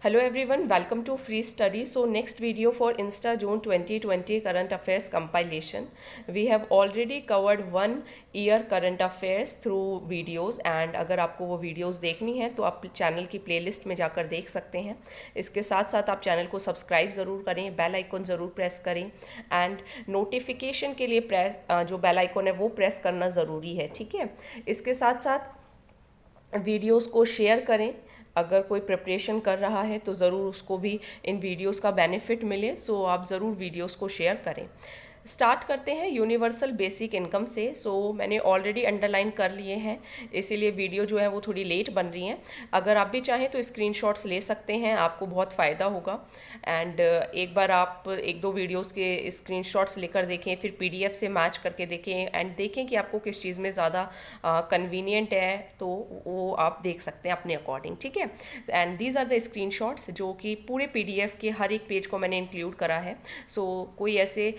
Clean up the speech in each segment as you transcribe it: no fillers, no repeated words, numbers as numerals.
Hello everyone, welcome to Free Study. So next video for Insta June 2020 Current Affairs compilation. We have already covered 1 year current affairs through videos and अगर आपको वो videos देखनी है तो आप channel की playlist में जाकर देख सकते हैं. इसके साथ साथ आप चैनल को सब्सक्राइब ज़रूर करें, बेल आइकन ज़रूर प्रेस करें एंड नोटिफिकेशन के लिए जो बेल आइकन है वो प्रेस करना ज़रूरी है. ठीक है, इसके साथ साथ वीडियोस को शेयर करें. अगर कोई प्रिपरेशन कर रहा है तो ज़रूर उसको भी इन वीडियोस का बेनिफिट मिले, सो आप ज़रूर वीडियोस को शेयर करें. स्टार्ट करते हैं यूनिवर्सल बेसिक इनकम से. मैंने ऑलरेडी अंडरलाइन कर लिए हैं, इसीलिए वीडियो जो है वो थोड़ी लेट बन रही है. अगर आप भी चाहें तो स्क्रीनशॉट्स ले सकते हैं, आपको बहुत फ़ायदा होगा. एंड एक बार आप एक दो वीडियोस के स्क्रीनशॉट्स लेकर देखें, फिर पीडीएफ से मैच करके देखें एंड देखें कि आपको किस चीज़ में ज़्यादा कन्वीनियंट है, तो वो आप देख सकते हैं अपने अकॉर्डिंग. ठीक है, and these are the screenshots जो कि पूरे पीडीएफ के हर एक पेज को मैंने इंक्लूड करा है. कोई ऐसे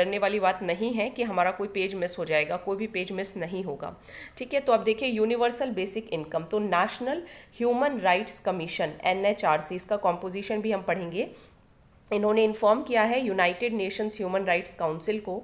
डरने वाली बात नहीं है कि हमारा कोई पेज मिस हो जाएगा, कोई भी पेज मिस नहीं होगा. ठीक है, तो अब देखिए यूनिवर्सल बेसिक इनकम. तो national human rights commission NHRC, इसका कॉम्पोजिशन भी हम पढ़ेंगे. इन्होंने इन्फॉर्म किया है United Nations human rights council को,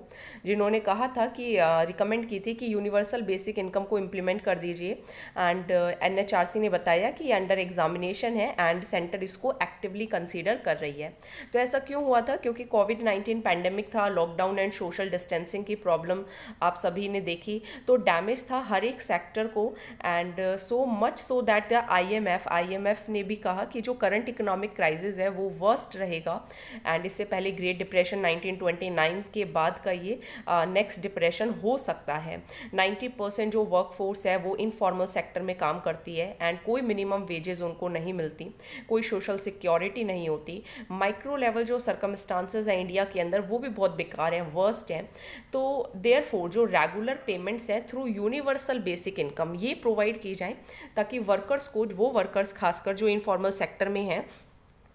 जिन्होंने कहा था कि रिकमेंड की थी कि यूनिवर्सल बेसिक इनकम को इम्प्लीमेंट कर दीजिए. एंड NHRC ने बताया कि अंडर एग्जामिनेशन है एंड सेंटर इसको एक्टिवली कंसीडर कर रही है. तो ऐसा क्यों हुआ था? क्योंकि कोविड-19 पैंडेमिक था, लॉकडाउन एंड सोशल डिस्टेंसिंग की प्रॉब्लम आप सभी ने देखी, तो डैमेज था हर एक सेक्टर को. And so much so that IMF ने भी कहा कि जो करंट इकोनॉमिक क्राइसिस है वो वर्स्ट रहेगा. एंड इससे पहले ग्रेट डिप्रेशन 1929 के बाद का ये नेक्स्ट डिप्रेशन हो सकता है. 90% जो वर्कफोर्स है वो इनफॉर्मल सेक्टर में काम करती है एंड कोई मिनिमम वेजेस उनको नहीं मिलती, कोई सोशल सिक्योरिटी नहीं होती. माइक्रो लेवल जो सर्कमस्टांसेस हैं इंडिया के अंदर वो भी बहुत बेकार हैं, वर्स्ट हैं. तो देयरफॉर जो रेगुलर पेमेंट्स हैं थ्रू यूनिवर्सल बेसिक इनकम ये प्रोवाइड की जाए, ताकि वर्कर्स को, वो वर्कर्स खासकर जो इनफॉर्मल सेक्टर में हैं,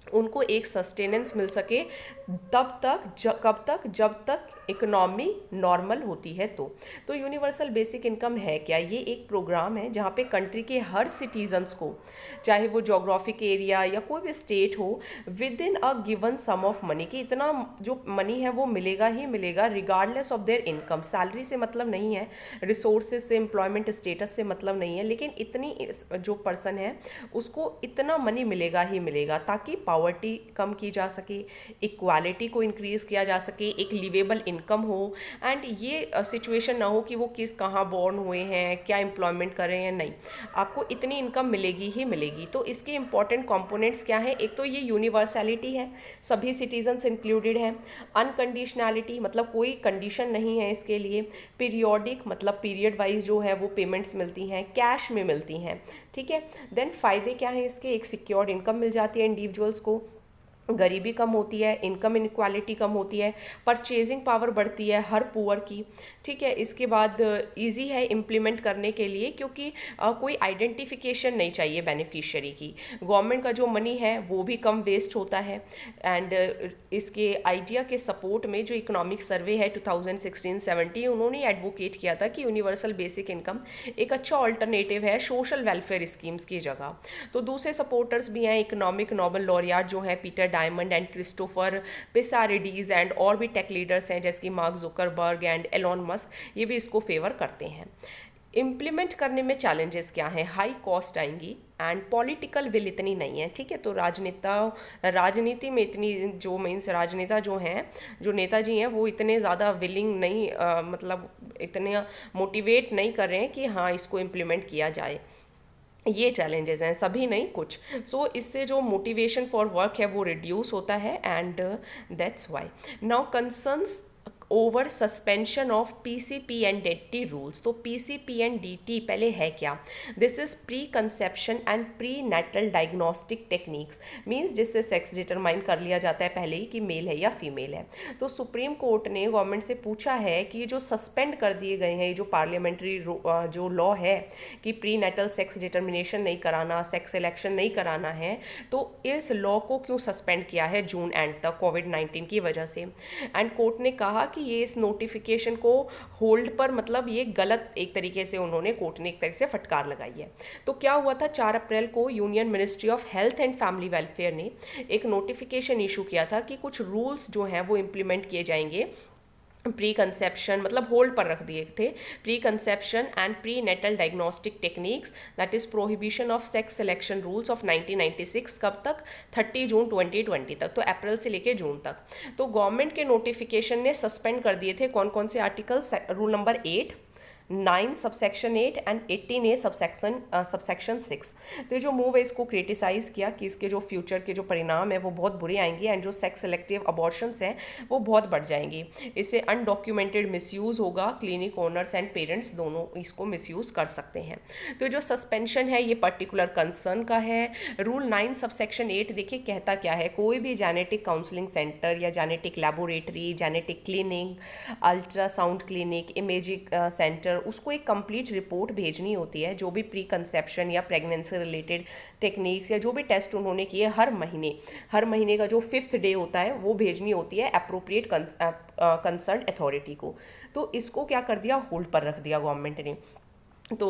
उनको एक सस्टेनेंस मिल सके कब तक जब तक इकोनॉमी नॉर्मल होती है. तो यूनिवर्सल बेसिक इनकम है क्या? ये एक प्रोग्राम है जहाँ पे कंट्री के हर सिटीजन्स को, चाहे वो जोग्राफिक एरिया या कोई भी स्टेट हो, within a given sum of money, कि इतना जो मनी है वो मिलेगा ही मिलेगा regardless of their income. Salary से मतलब नहीं है, रिसोर्सेज से, एम्प्लॉयमेंट स्टेटस से मतलब नहीं है, लेकिन इतनी जो पर्सन है उसको इतना मनी मिलेगा ही मिलेगा, ताकि पॉवर्टी कम की जा सके, इक्वालिटी को इंक्रीज़ किया जा सके, एक लिवेबल इनकम हो. एंड ये सिचुएशन ना हो कि वो कहाँ बॉर्न हुए हैं, क्या एम्प्लॉयमेंट कर रहे हैं, नहीं, आपको इतनी इनकम मिलेगी ही मिलेगी. तो इसके इंपॉर्टेंट कंपोनेंट्स क्या हैं? एक तो ये यूनिवर्सैलिटी है, सभी सिटीजन्स इंक्लूडेड हैं. अनकंडीशनैलिटी मतलब कोई कंडीशन नहीं है इसके लिए. पीरियोडिक मतलब पीरियड वाइज जो है वो पेमेंट्स मिलती हैं, कैश में मिलती हैं. ठीक है, देन फ़ायदे क्या हैं इसके? एक सिक्योर्ड इनकम मिल जाती है इंडिविजुअल्स को, गरीबी कम होती है, इनकम इनक्वालिटी कम होती है, परचेजिंग पावर बढ़ती है हर पुअर की. ठीक है, इसके बाद इजी है इम्प्लीमेंट करने के लिए, क्योंकि कोई आइडेंटिफिकेशन नहीं चाहिए बेनिफिशियरी की. गवर्नमेंट का जो मनी है वो भी कम वेस्ट होता है. एंड इसके आइडिया के सपोर्ट में जो इकोनॉमिक सर्वे है 2016-17, उन्होंने एडवोकेट किया था कि यूनिवर्सल बेसिक इनकम एक अच्छा ऑल्टरनेटिव है सोशल वेलफेयर स्कीम्स की जगह. तो दूसरे सपोर्टर्स भी हैं, इकोनॉमिक नोबेल लॉरियाट जो हैं Peter Diamond and Christopher Pissarides, and और भी टेक लीडर्स हैं जैसे कि Mark Zuckerberg and Elon Musk, ये भी इसको फेवर करते हैं. इम्प्लीमेंट करने में चैलेंजेस क्या हैं? हाई कॉस्ट आएंगी एंड पॉलिटिकल विल इतनी नहीं है. ठीक है, तो राजनीति में इतनी जो मीन्स राजनेता जो हैं, जो नेताजी हैं, वो इतने ज़्यादा विलिंग नहीं, मतलब इतने मोटिवेट नहीं कर रहे हैं कि हाँ इसको इम्प्लीमेंट किया जाए. ये चैलेंजेस हैं, सभी नहीं कुछ. इससे जो मोटिवेशन फॉर वर्क है वो रिड्यूस होता है. And that's why now concerns over suspension of PCP and DT rules. तो PCP एंड DT पहले है क्या? This is preconception and prenatal diagnostic techniques, means जिससे सेक्स डिटरमाइन कर लिया जाता है पहले ही कि मेल है या फीमेल है. तो सुप्रीम कोर्ट ने गवर्नमेंट से पूछा है कि ये जो सस्पेंड कर दिए गए हैं, ये जो पार्लियामेंट्री जो लॉ है कि प्री नेटल सेक्स डिटर्मिनेशन नहीं कराना, सेक्स सिलेक्शन नहीं कराना है, तो इस लॉ को क्यों सस्पेंड किया है जून एंड तक कोविड-19 की वजह से. एंड कोर्ट ने कहा कि कि ये इस नोटिफिकेशन को होल्ड पर, मतलब ये गलत एक तरीके से उन्होंने कोर्ट ने एक तरीके से फटकार लगाई है। तो क्या हुआ था, 4 अप्रैल को union ministry of health and family welfare ने एक नोटिफिकेशन इशू किया था कि कुछ रूल्स जो हैं वो इम्प्लीमेंट किए जाएंगे प्री कंसेप्शन, मतलब होल्ड पर रख दिए थे, preconception and prenatal diagnostic techniques, that is prohibition of sex selection rules of 1996। कब तक, 30 जून 2020 तक, तो अप्रैल से लेके जून तक। तो गवर्नमेंट के नोटिफिकेशन ने सस्पेंड कर दिए थे कौन कौन से articles, rule number 8, 9 subsection 8 and 18A subsection 6। तो ये जो मूव है इसको क्रिटिसाइज़ किया कि इसके जो फ्यूचर के जो परिणाम है वो बहुत बुरे आएंगे एंड जो सेक्स सेलेक्टिव अबॉर्शंस हैं वो बहुत बढ़ जाएंगी। इससे अनडॉक्यूमेंटेड मिसयूज़ होगा, क्लिनिक ओनर्स एंड पेरेंट्स दोनों इसको मिसयूज़ कर सकते हैं। तो जो सस्पेंशन है ये पर्टिकुलर कंसर्न का है। रूल 9 सबसेक्शन 8 देखिए कहता क्या है, कोई भी जेनेटिक काउंसलिंग सेंटर या genetic laboratory, genetic clinic, ultrasound clinic, imaging centre, उसको एक कंप्लीट रिपोर्ट भेजनी होती है, जो भी प्री कंसेप्शन या प्रेगनेंसी रिलेटेड टेक्निक्स या जो भी टेस्ट उन्होंने किए हर महीने का जो 5th डे होता है वो भेजनी होती है अप्रोप्रिएट कंसर्न अथॉरिटी को। तो इसको क्या कर दिया, होल्ड पर रख दिया गवर्नमेंट ने। तो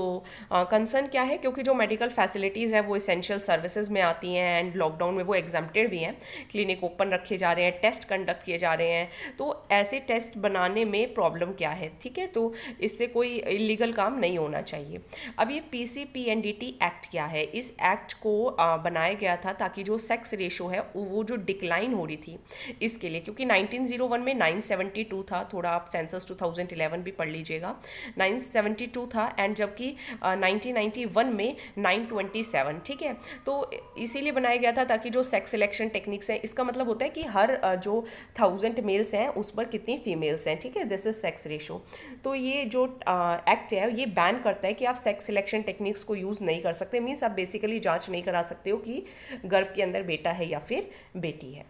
कंसर्न क्या है, क्योंकि जो मेडिकल फैसिलिटीज़ है वो इसेंशियल सर्विसेज में आती हैं एंड लॉकडाउन में वो एग्जाम्प्टेड भी हैं, क्लिनिक ओपन रखे जा रहे हैं, टेस्ट कंडक्ट किए जा रहे हैं, तो ऐसे टेस्ट बनाने में प्रॉब्लम क्या है, ठीक है, तो इससे कोई इलीगल काम नहीं होना चाहिए। अब ये PCPNDT एक्ट क्या है, इस एक्ट को बनाया गया था ताकि जो सेक्स रेशो है वो जो डिक्लाइन हो रही थी इसके लिए, क्योंकि 1901 में 972 था, थोड़ा आप सेंसस 2011 भी पढ़ लीजिएगा, 972 था एंड जबकि 1991 में 927, ठीक है। तो इसीलिए बनाया गया था ताकि जो सेक्स सिलेक्शन टेक्निक्स है, इसका मतलब होता है कि हर जो 1000 मेल्स हैं उस पर कितनी फीमेल्स हैं, ठीक है, दिस इज सेक्स रेशो। तो ये जो एक्ट है ये बैन करता है कि आप सेक्स सिलेक्शन टेक्निक्स को यूज़ नहीं कर सकते, मीन्स आप बेसिकली जांच नहीं करा सकते हो कि गर्भ के अंदर बेटा है या फिर बेटी है।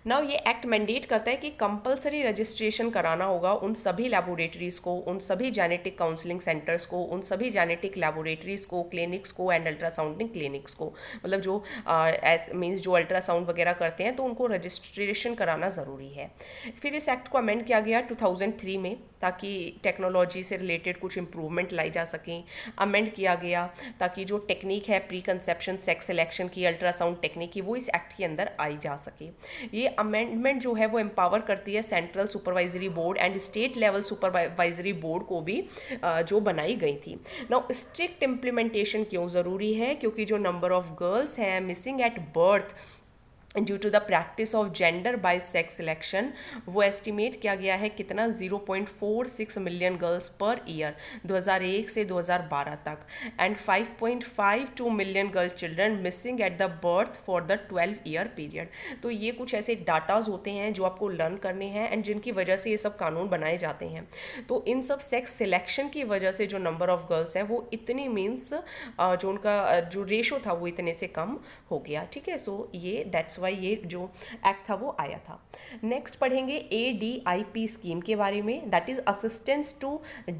नाउ ये एक्ट मैंडेट करता है कि कंपलसरी रजिस्ट्रेशन कराना होगा उन सभी लेबोरेटरीज़ को, उन सभी जेनेटिक काउंसलिंग सेंटर्स को, उन सभी जेनेटिक लेबोरेटरीज़ को, क्लिनिक्स को एंड अल्ट्रासाउंडिंग क्लिनिक्स को, मतलब जो मीन्स जो अल्ट्रासाउंड वगैरह करते हैं तो उनको रजिस्ट्रेशन कराना ज़रूरी है। फिर इस एक्ट को अमेंड किया गया 2003 में ताकि टेक्नोलॉजी से रिलेटेड कुछ इम्प्रूवमेंट लाई जा सकें। अमेंड किया गया ताकि जो टेक्निक है प्री कंसेप्शन सेक्स सिलेक्शन की, अल्ट्रासाउंड टेक्निक की, वो इस एक्ट के अंदर आई जा सके। ये अमेंडमेंट जो है वो एम्पावर करती है central supervisory board and state level supervisory board को भी, जो बनाई गई थी। नाउ स्ट्रिक्ट इम्प्लीमेंटेशन क्यों ज़रूरी है, क्योंकि जो नंबर ऑफ गर्ल्स हैं missing at birth due to the practice of gender by sex selection, वो एस्टिमेट किया गया है कितना, 0.46 मिलियन गर्ल्स पर ईयर 2001 से 2012 तक, and 5.52 million girl children missing at the birth for the 12 year period. तो ये कुछ ऐसे डाटाज होते हैं जो आपको लर्न करने हैं एंड जिनकी वजह से ये सब कानून बनाए जाते हैं। तो इन सब सेक्स सिलेक्शन की वजह से जो नंबर ऑफ गर्ल्स हैं वो इतनी, मीन्स जो उनका जो रेशो था वो इतने से कम हो गया, ठीक है। सो ये दैट्स ये जो एक्ट था वो आया था। नेक्स्ट पढ़ेंगे ADIP स्कीम के बारे में, that is assistance to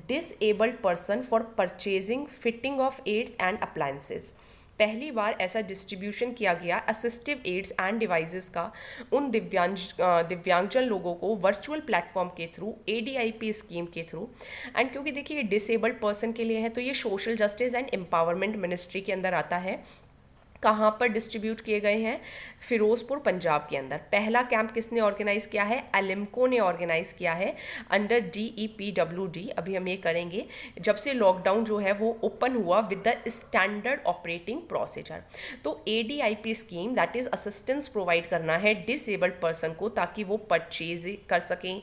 disabled person for purchasing fitting of aids and appliances. पहली बार ऐसा डिस्ट्रीब्यूशन किया गया असिस्टिव एड्स एंड डिवाइसेस का उन दिव्यांगजन लोगों को वर्चुअल प्लेटफॉर्म के थ्रू, ADIP स्कीम के थ्रू। एंड क्योंकि देखिए डिसेबल्ड पर्सन के लिए है तो ये social justice and empowerment ministry के अंदर आता है। कहाँ पर डिस्ट्रीब्यूट किए गए हैं, फिरोजपुर पंजाब के अंदर। पहला कैंप किसने ऑर्गेनाइज किया है, एलिम्को ने ऑर्गेनाइज किया है अंडर DEPWD। अभी हम ये करेंगे जब से लॉकडाउन जो है वो ओपन हुआ with the standard operating procedure. तो ADIP scheme that is assistance provide करना है डिसेबल्ड पर्सन को ताकि वो परचेज कर सकें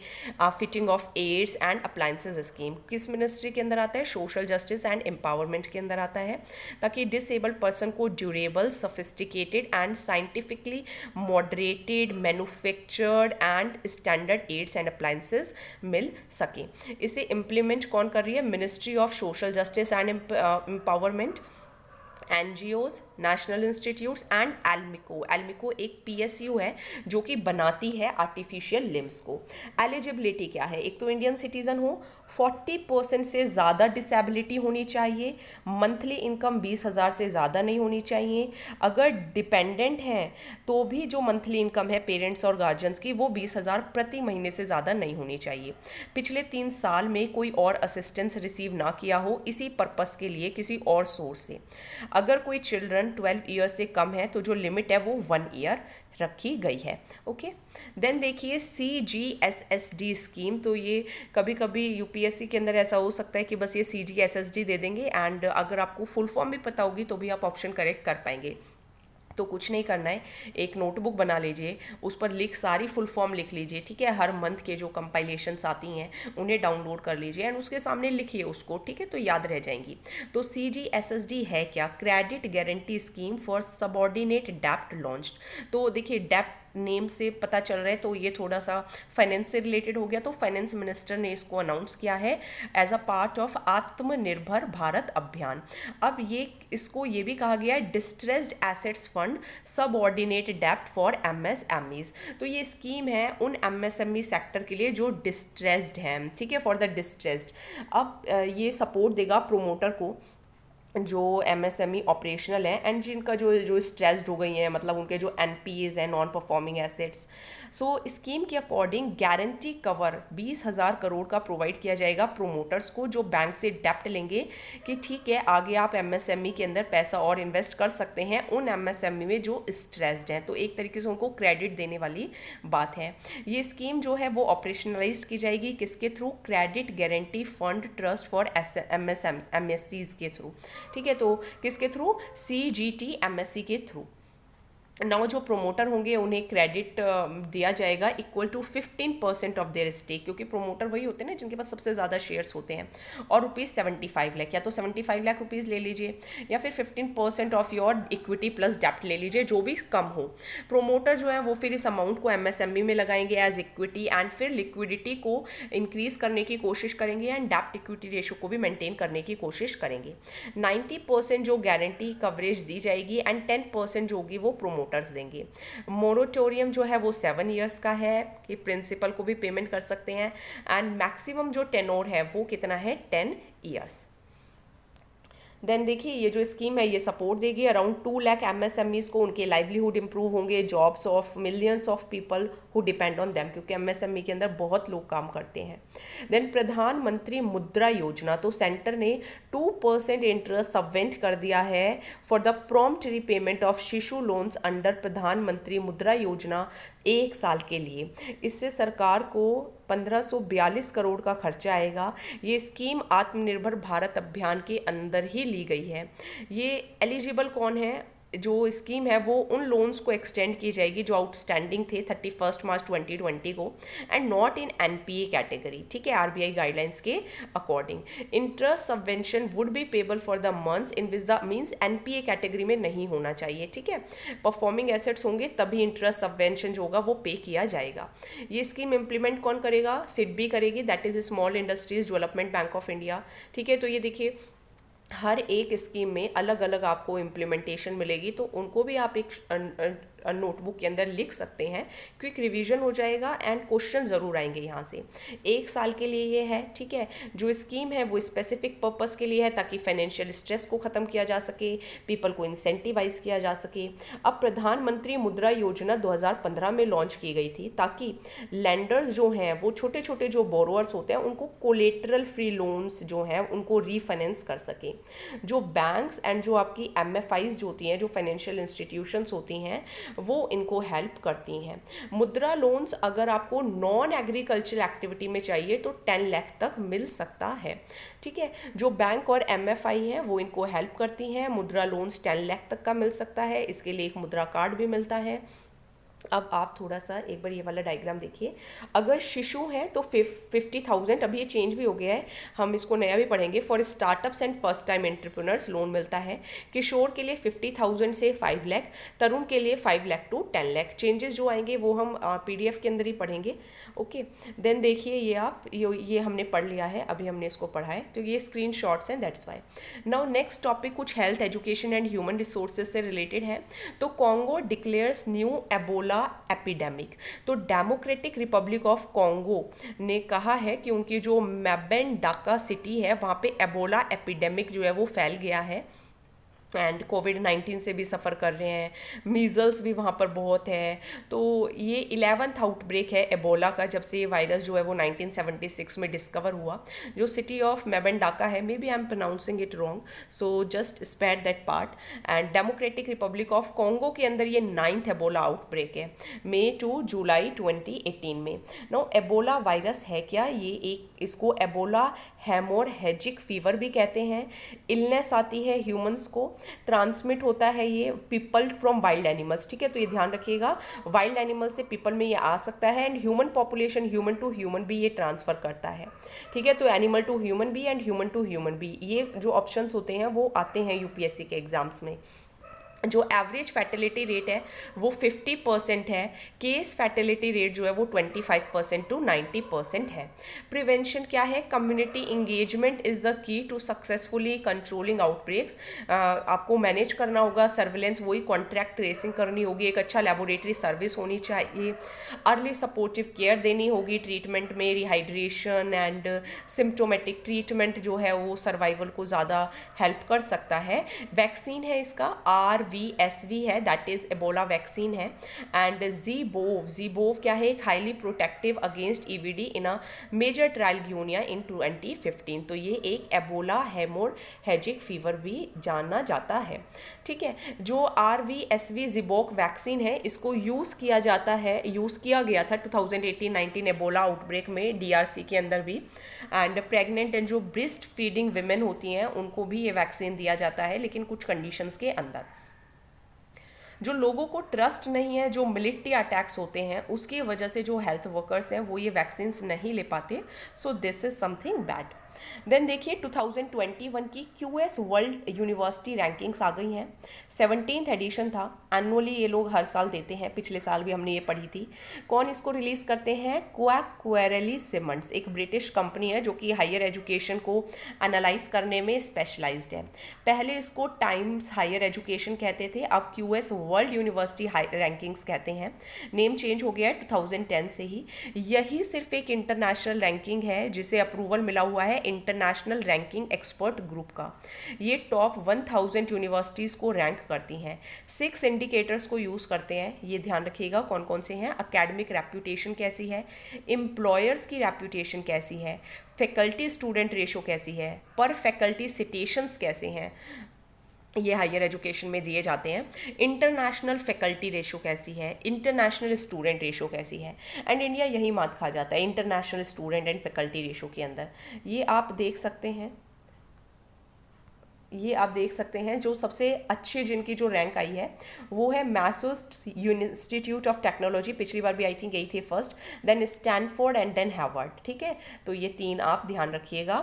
fitting of aids and appliances scheme. किस मिनिस्ट्री के अंदर आता है, सोशल जस्टिस एंड एम्पावरमेंट के अंदर आता है, ताकि डिसेबल्ड पर्सन को durable, sophisticated and scientifically moderated manufactured and standard aids and appliances मिल सके। इसे implement कौन कर रही है, ministry of social justice and empowerment. NGOs, national institutes and ALIMCO. ALIMCO एक पीएसयू है जो कि बनाती है आर्टिफिशियल लिम्स को। एलिजिबिलिटी क्या है? एक तो इंडियन सिटीजन हो, 40% से ज़्यादा डिसेबिलिटी होनी चाहिए, मंथली इनकम 20,000 से ज़्यादा नहीं होनी चाहिए, अगर डिपेंडेंट हैं तो भी जो मंथली इनकम है पेरेंट्स और गार्जियंस की वो 20,000 प्रति महीने से ज़्यादा नहीं होनी चाहिए, पिछले 3 साल में कोई और असिस्टेंस रिसीव ना किया हो इसी पर्पस के लिए किसी और सोर्स से, अगर कोई चिल्ड्रन 12 ईयर से कम है तो जो लिमिट है वो 1 ईयर रखी गई है। ओके, देन देखिए CGSSD स्कीम। तो ये कभी कभी यूपीएससी के अंदर ऐसा हो सकता है कि बस ये CGSSD दे देंगे, एंड अगर आपको फुल फॉर्म भी पता होगी तो भी आप ऑप्शन करेक्ट कर पाएंगे। तो कुछ नहीं करना है, एक नोटबुक बना लीजिए, उस पर सारी फुल फॉर्म लिख लीजिए, ठीक है, हर मंथ के जो कंपाइलेशंस आती हैं उन्हें डाउनलोड कर लीजिए एंड उसके सामने लिखिए उसको, ठीक है, तो याद रह जाएंगी। तो CGSSD है क्या? Credit guarantee scheme for subordinate डेब्ट लॉन्च्ड। तो देखिए डेब्ट नेम से पता चल रहा है तो ये थोड़ा सा फाइनेंस से रिलेटेड हो गया, तो फाइनेंस मिनिस्टर ने इसको अनाउंस किया है एज अ पार्ट ऑफ आत्मनिर्भर भारत अभियान। अब इसको ये भी कहा गया है डिस्ट्रेस्ड एसेट्स फंड सबऑर्डिनेट डेब्ट फॉर MSMEs। तो ये स्कीम है उन MSME सेक्टर के लिए जो डिस्ट्रेस्ड हैं, ठीक है, फॉर द डिस्ट्रेस्ड। अब ये सपोर्ट देगा प्रोमोटर को जो MSME ऑपरेशनल है एंड जिनका जो स्ट्रेस्ड हो गई हैं, मतलब उनके जो NPAs हैं, नॉन परफॉर्मिंग एसेट्स। सो स्कीम के अकॉर्डिंग गारंटी कवर 20,000 करोड़ का प्रोवाइड किया जाएगा प्रोमोटर्स को जो बैंक से डेप्ट लेंगे कि ठीक है आगे आप MSME के अंदर पैसा और इन्वेस्ट कर सकते हैं उन MSME में जो स्ट्रेस्ड हैं। तो एक तरीके से उनको क्रेडिट देने वाली बात है। ये स्कीम जो है वो ऑपरेशनलाइज की जाएगी किसके through? Credit guarantee fund trust for MSCs के थ्रू, ठीक है, तो किसके थ्रू? CGTMSE के थ्रू। नाउ जो प्रोमोटर होंगे उन्हें क्रेडिट दिया जाएगा equal to 15% of their stake, क्योंकि प्रोमोटर वही होते हैं ना जिनके पास सबसे ज़्यादा शेयर्स होते हैं, और ₹75 लाख, या तो 75 लाख रुपीज़ ले लीजिए या फिर 15% ऑफ योर इक्विटी प्लस डेप्ट ले लीजिए, जो भी कम हो। प्रोमोटर जो है वो फिर इस अमाउंट को MSME में लगाएंगे एज इक्विटी एंड फिर लिक्विडिटी को इंक्रीज करने की कोशिश करेंगे एंड डेप्ट इक्विटी रेशो को भी मेंटेन करने की कोशिश करेंगे। 90% जो गारंटी कवरेज दी जाएगी एंड 10% जो होगी वो प्रोमोटर्स देंगे। मोरेटोरियम जो है वो 7 ईयर्स का है कि प्रिंसिपल को भी पेमेंट कर सकते हैं एंड मैक्सिमम जो टेनोर है वो कितना है? 10 ईयर्स। देन देखिए ये जो स्कीम है ये सपोर्ट देगी अराउंड 2 लाख MSMEs को, उनके लाइवलीहुड इंप्रूव होंगे, jobs of millions of people who depend on them, क्योंकि MSME के अंदर बहुत लोग काम करते हैं। देन प्रधानमंत्री मुद्रा योजना, तो सेंटर ने 2% इंटरेस्ट सबवेंट कर दिया है for the prompt repayment of शिशु लोन्स अंडर प्रधानमंत्री मुद्रा योजना 1 साल के लिए। इससे सरकार को 1542 करोड़ का खर्चा आएगा। ये स्कीम आत्मनिर्भर भारत अभियान के अंदर ही ली गई है। ये एलिजिबल कौन है? जो स्कीम है वो उन लोन्स को एक्सटेंड की जाएगी जो आउटस्टैंडिंग थे 31 मार्च 2020 को and not in NPA category, ठीक है, RBI गाइडलाइंस के according. Interest subvention would be payable for the months in which the means NPA category में नहीं होना चाहिए, ठीक है, परफॉर्मिंग एसेट्स होंगे तभी इंटरेस्ट सबवेंशन जो होगा वो पे किया जाएगा। ये स्कीम इंप्लीमेंट कौन करेगा? SIDBI करेगी, that is small industries development bank of India, ठीक है। तो ये देखिए हर एक स्कीम में अलग अलग आपको इम्प्लीमेंटेशन मिलेगी, तो उनको भी आप एक नोटबुक के अंदर लिख सकते हैं, क्विक रिवीजन हो जाएगा एंड क्वेश्चन ज़रूर आएंगे यहाँ से। 1 साल के लिए ये है, ठीक है। जो स्कीम है वो स्पेसिफिक पर्पस के लिए है ताकि फाइनेंशियल स्ट्रेस को ख़त्म किया जा सके, पीपल को इंसेंटिवाइज किया जा सके। अब प्रधानमंत्री मुद्रा योजना 2015 में लॉन्च की गई थी ताकि लैंडर्स जो हैं वो छोटे छोटे जो बोरोअर्स होते हैं उनको कोलेटरल फ्री लोन्स जो हैं उनको रीफाइनेंस कर सके। जो बैंक्स एंड जो आपकी MFIs जो होती हैं, जो फाइनेंशियल इंस्टीट्यूशंस होती हैं, वो इनको हेल्प करती हैं। मुद्रा लोन्स अगर आपको नॉन एग्रीकल्चरल एक्टिविटी में चाहिए तो 10 लाख तक मिल सकता है, ठीक है। जो बैंक और MFI हैं वो इनको हेल्प करती हैं। मुद्रा लोन्स 10 लाख तक का मिल सकता है, इसके लिए एक मुद्रा कार्ड भी मिलता है। अब आप थोड़ा सा एक बार ये वाला डायग्राम देखिए। अगर शिशु हैं तो 50,000, अभी ये चेंज भी हो गया है, हम इसको नया भी पढ़ेंगे। For startups and first time entrepreneurs loan मिलता है। किशोर के लिए 50,000 से 5 लाख, तरुण के लिए 5 लाख टू 10 लाख। चेंजेस जो आएंगे वो हम PDF के अंदर ही पढ़ेंगे। ओके, देन देखिए ये आप ये हमने पढ़ लिया है, अभी हमने इसको पढ़ा है, तो ये स्क्रीन शॉट्स हैं, that's why. Now next topic कुछ health, education and human resources से रिलेटेड है। तो Congo declares new Ebola epidemic. तो डेमोक्रेटिक रिपब्लिक ऑफ कॉन्गो ने कहा है कि उनकी जो मैबेन डाका सिटी है वहाँ पे एबोला एपिडेमिक जो है वो फैल गया है, एंड कोविड-19 से भी सफ़र कर रहे हैं, मीज़ल्स भी वहाँ पर बहुत है। तो ये 11th आउटब्रेक है एबोला का, जब से ये वायरस जो है वो 1976 में डिस्कवर हुआ। जो सिटी ऑफ मेबेंडाका है, maybe I am pronouncing it wrong, so just spare that part. And Democratic Republic of Congo के अंदर ये 9th एबोला आउटब्रेक है, मई टू जुलाई 2018 में। नो एबोला वायरस है क्या? ये इसको एबोला हेमोरहेजिक फीवर भी कहते हैं। इलनेस आती है ह्यूमंस को, ट्रांसमिट होता है ये पीपल फ्रॉम वाइल्ड एनिमल्स, ठीक है, तो ये ध्यान रखिएगा, वाइल्ड एनिमल से पीपल में ये आ सकता है, and human population, human to human भी ये ट्रांसफ़र करता है, ठीक है। तो एनिमल टू ह्यूमन भी एंड ह्यूमन टू ह्यूमन भी, ये जो ऑप्शंस होते हैं वो आते हैं UPSC के एग्जाम्स में। जो एवरेज फैटिलिटी रेट है वो 50% है। केस फैटिलिटी रेट जो है वो 25% टू 90% है। प्रिवेंशन क्या है? Community engagement is the key to successfully controlling outbreaks. आपको मैनेज करना होगा, सर्विलेंस वही, कॉन्ट्रैक्ट ट्रेसिंग करनी होगी, एक अच्छा लेबोरेटरी सर्विस होनी चाहिए, अर्ली सपोर्टिव केयर देनी होगी ट्रीटमेंट में, रिहाइड्रेशन एंड सिम्टोमेटिक ट्रीटमेंट जो है वो सर्वाइवल को ज़्यादा हेल्प कर सकता है। वैक्सीन है इसका RVSV है, दैट इज एबोला वैक्सीन है। एंड ज़ीबोव क्या है? एक highly protective against EBD in a major trial Guinea in 2015। तो ये एक एबोला हेमोरहेजिक फीवर भी जाना जाता है, ठीक है। जो RVSV ज़ीबोक वैक्सीन है, इसको यूज़ किया गया था 2018-19 एबोला आउटब्रेक में DRC के अंदर भी। एंड प्रेग्नेंट एंड जो ब्रेस्ट फीडिंग विमेन होती हैं उनको भी ये वैक्सीन दिया जाता है, लेकिन कुछ कंडीशंस के अंदर। जो लोगों को ट्रस्ट नहीं है, जो मिलिट्री अटैक्स होते हैं उसकी वजह से जो हेल्थ वर्कर्स हैं वो ये वैक्सीन्स नहीं ले पाते, so this is something bad. Then देखिए 2021 की QS वर्ल्ड यूनिवर्सिटी रैंकिंग्स आ गई हैं। 17th एडिशन था, एनुअली ये लोग हर साल देते हैं, पिछले साल भी हमने ये पढ़ी थी। कौन इसको रिलीज़ करते हैं? क्वैक्वेरेली सिमंड्स, एक ब्रिटिश कंपनी है जो कि हायर एजुकेशन को एनालाइज करने में स्पेशलाइज्ड है। पहले इसको टाइम्स हायर एजुकेशन कहते थे, अब QS वर्ल्ड यूनिवर्सिटी रैंकिंग्स कहते हैं। नेम चेंज हो गया है 2010 से ही। यही सिर्फ एक इंटरनेशनल रैंकिंग है जिसे अप्रूवल मिला हुआ है इंटरनेशनल रैंकिंग एक्सपर्ट ग्रुप का। ये टॉप 1000 यूनिवर्सिटीज़ को रैंक करती हैं। 6 इंडिकेटर्स को यूज़ करते हैं, ये ध्यान रखिएगा कौन कौन से हैं। एकेडमिक रेप्यूटेशन कैसी है, एम्प्लॉयर्स की रेप्यूटेशन कैसी है, फैकल्टी स्टूडेंट रेशो कैसी है, पर फैकल्टी सिटेशंस कैसे हैं, ये हायर एजुकेशन में दिए जाते हैं। इंटरनेशनल फैकल्टी रेशो कैसी है, इंटरनेशनल स्टूडेंट रेशो कैसी है, एंड इंडिया यही मात खा जाता है international student and faculty ratio के अंदर। ये आप देख सकते हैं, ये आप देख सकते हैं जो सबसे अच्छे जिनकी जो रैंक आई है वो है मैसाचुसेट्स इंस्टीट्यूट ऑफ टेक्नोलॉजी, पिछली बार भी आई थिंक गई थी first, then Stanford and then Harvard, ठीक है। तो ये 3 आप ध्यान रखिएगा।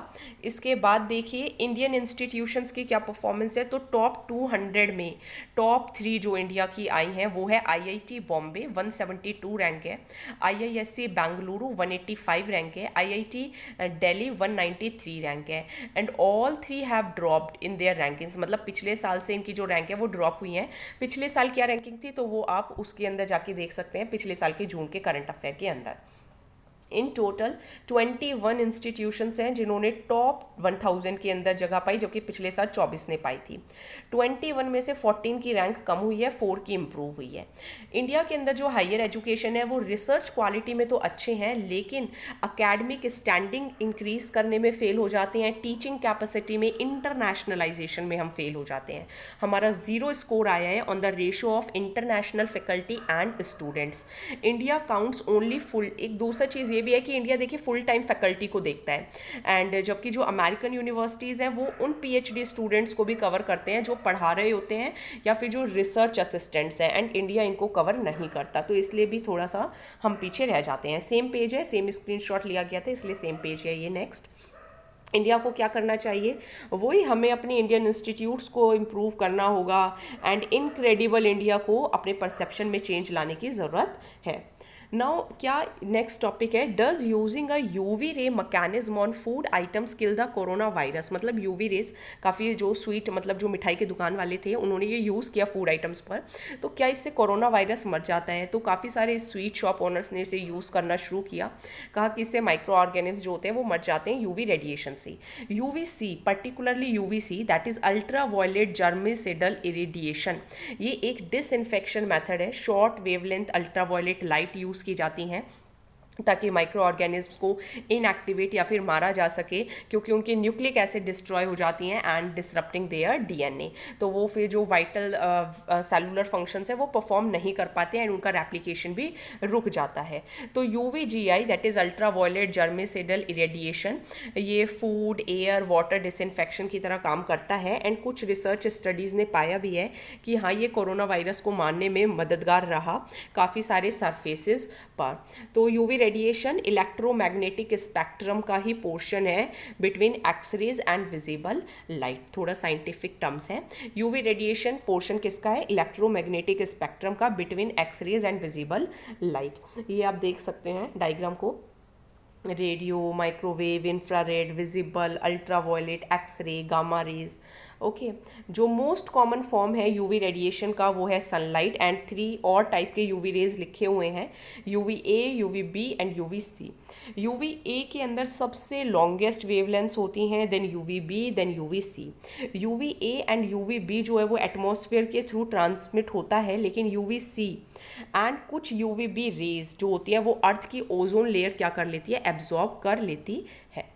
इसके बाद देखिए इंडियन इंस्टीट्यूशंस की क्या परफॉर्मेंस है। तो टॉप 200 में टॉप 3 जो इंडिया की आई हैं वो है IIT बॉम्बे 172 रैंक है, IISc बेंगलुरु 185 रैंक है, IIT दिल्ली 193 रैंक है, and all 3 have dropped in their rankings. मतलब पिछले साल से इनकी जो रैंक है वो ड्रॉप हुई है। पिछले साल क्या रैंकिंग थी तो वो आप उसके अंदर जाके देख सकते हैं, पिछले साल के जून के करंट अफेयर के अंदर। इन टोटल 21 इंस्टीट्यूशंस हैं जिन्होंने टॉप 1000 के अंदर जगह पाई, जबकि पिछले साल 24 ने पाई थी। 21 में से 14 की रैंक कम हुई है, 4 की इम्प्रूव हुई है। इंडिया के अंदर जो हायर एजुकेशन है वो रिसर्च क्वालिटी में तो अच्छे हैं, लेकिन अकेडमिक स्टैंडिंग इंक्रीज करने में फेल हो जाते हैं, टीचिंग कैपेसिटी में, इंटरनेशनलाइजेशन में हम फेल हो जाते हैं। हमारा 0 स्कोर आया है on the ratio of international faculty and students. India counts only full, एक दूसरी चीज़ ये भी है कि इंडिया देखिए फुल टाइम फैकल्टी को देखता है, एंड जबकि जो अमेरिकन यूनिवर्सिटीज़ हैं वो उन पीएचडी स्टूडेंट्स को भी कवर करते हैं जो पढ़ा रहे होते हैं या फिर जो रिसर्च असिस्टेंट्स हैं, एंड इंडिया इनको कवर नहीं करता, तो इसलिए भी थोड़ा सा हम पीछे रह जाते हैं। सेम पेज है, सेम स्क्रीनशॉट लिया गया था इसलिए सेम पेज है ये। नेक्स्ट, इंडिया को क्या करना चाहिए, वही हमें अपने इंडियन इंस्टीट्यूट्स को इम्प्रूव करना होगा, एंड इनक्रेडिबल इंडिया को अपने परसेप्शन में चेंज लाने की ज़रूरत है। नाउ क्या नेक्स्ट टॉपिक है, does using a UV ray mechanism on food items kill the corona virus. मतलब यूवी रेज काफ़ी जो स्वीट मतलब जो मिठाई के दुकान वाले थे उन्होंने ये यूज़ किया फूड आइटम्स पर, तो क्या इससे कोरोना वायरस मर जाता है? तो काफ़ी सारे स्वीट शॉप ओनर्स ने इसे यूज़ करना शुरू किया, कहा कि इससे माइक्रो ऑर्गेनिम्स जो होते हैं वो मर जाते हैं यूवी रेडिएशन से। UVC, particularly UVC that is ultraviolet germicidal irradiation, ये एक डिसइंफेक्शन मेथड है। Short wavelength ultraviolet light use की जाती हैं ताकि माइक्रो ऑर्गेनिज्म्स को इनएक्टिवेट या फिर मारा जा सके, क्योंकि उनकी न्यूक्लिक एसिड डिस्ट्रॉय हो जाती हैं एंड डिसरप्टिंग देयर डीएनए, तो वो फिर जो वाइटल सेलुलर फंक्शंस है वो परफॉर्म नहीं कर पाते हैं एंड उनका रेप्लिकेशन भी रुक जाता है। तो UVGI that is ultraviolet germicidal irradiation, ये फूड एयर वाटर डिसइंफेक्शन की तरह काम करता है, एंड कुछ रिसर्च स्टडीज़ ने पाया भी है कि हाँ ये कोरोना वायरस को मारने में मददगार रहा काफ़ी सारे सरफेसेस पर। तो यूवी रेडिएशन इलेक्ट्रोमैग्नेटिक स्पेक्ट्रम का ही पोर्शन है between X rays and visible light, थोड़ा साइंटिफिक टर्म्स है। यूवी रेडिएशन पोर्शन किसका है? इलेक्ट्रोमैग्नेटिक स्पेक्ट्रम का between X rays and visible light. ये आप देख सकते हैं डायग्राम को, radio, microwave, infrared, visible, ultraviolet, X ray, gamma rays. Okay, जो मोस्ट कॉमन फॉर्म है यूवी रेडिएशन का वो है सनलाइट, एंड 3 और टाइप के यूवी रेज लिखे हुए हैं, UV A, UV B and UV C. UV A के अंदर सबसे लॉन्गेस्ट वेवलेंथ्स होती हैं, then UV B, then UV C. UV A and UV B जो है वो एटमॉस्फेयर के थ्रू ट्रांसमिट होता है, लेकिन यूवी सी एंड कुछ यूवी बी रेज जो होती है वो अर्थ की ओजोन लेयर क्या कर लेती है? एब्जॉर्ब कर लेती है।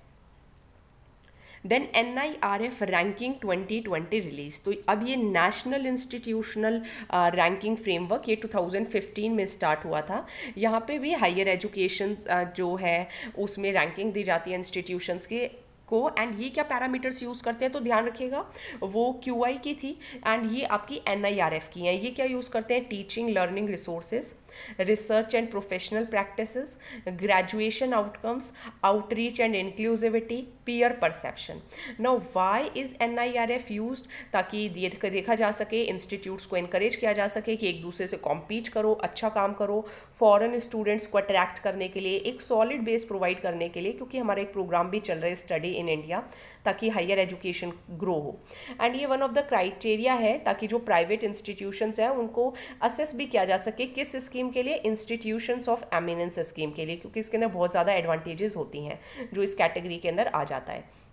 देन NIRF रैंकिंग 2020 रिलीज, तो अब ये नेशनल इंस्टीट्यूशनल रैंकिंग फ्रेमवर्क ये 2015 में स्टार्ट हुआ था। यहाँ पे भी हायर एजुकेशन जो है उसमें रैंकिंग दी जाती है इंस्टीट्यूशंस के को, एंड ये क्या पैरामीटर्स यूज़ करते हैं तो ध्यान रखिएगा, वो QI की थी एंड ये आपकी NIRF की हैं। ये क्या यूज़ करते हैं? Teaching learning resources, research and professional practices, graduation outcomes, outreach and inclusivity, peer perception. Now why is NIRF used? ताकि देखा जा सके, इंस्टीट्यूट्स को इनकरेज किया जा सके कि एक दूसरे से कॉम्पीट करो, अच्छा काम करो, फॉरेन स्टूडेंट्स को अट्रैक्ट करने के लिए, एक सॉलिड बेस प्रोवाइड करने के लिए, क्योंकि हमारा एक प्रोग्राम भी चल रहा है स्टडी इन इंडिया ताकि हायर एजुकेशन ग्रो हो। एंड ये वन ऑफ द क्राइटेरिया है ताकि जो प्राइवेट इंस्टीट्यूशंस हैं उनको असेस भी किया जा सके किस स्कीम के लिए? इंस्टीट्यूशंस ऑफ एमिनेंस स्कीम के लिए, क्योंकि इसके अंदर बहुत ज़्यादा एडवांटेजेस होती हैं जो इस कैटेगरी के अंदर आ जाता है।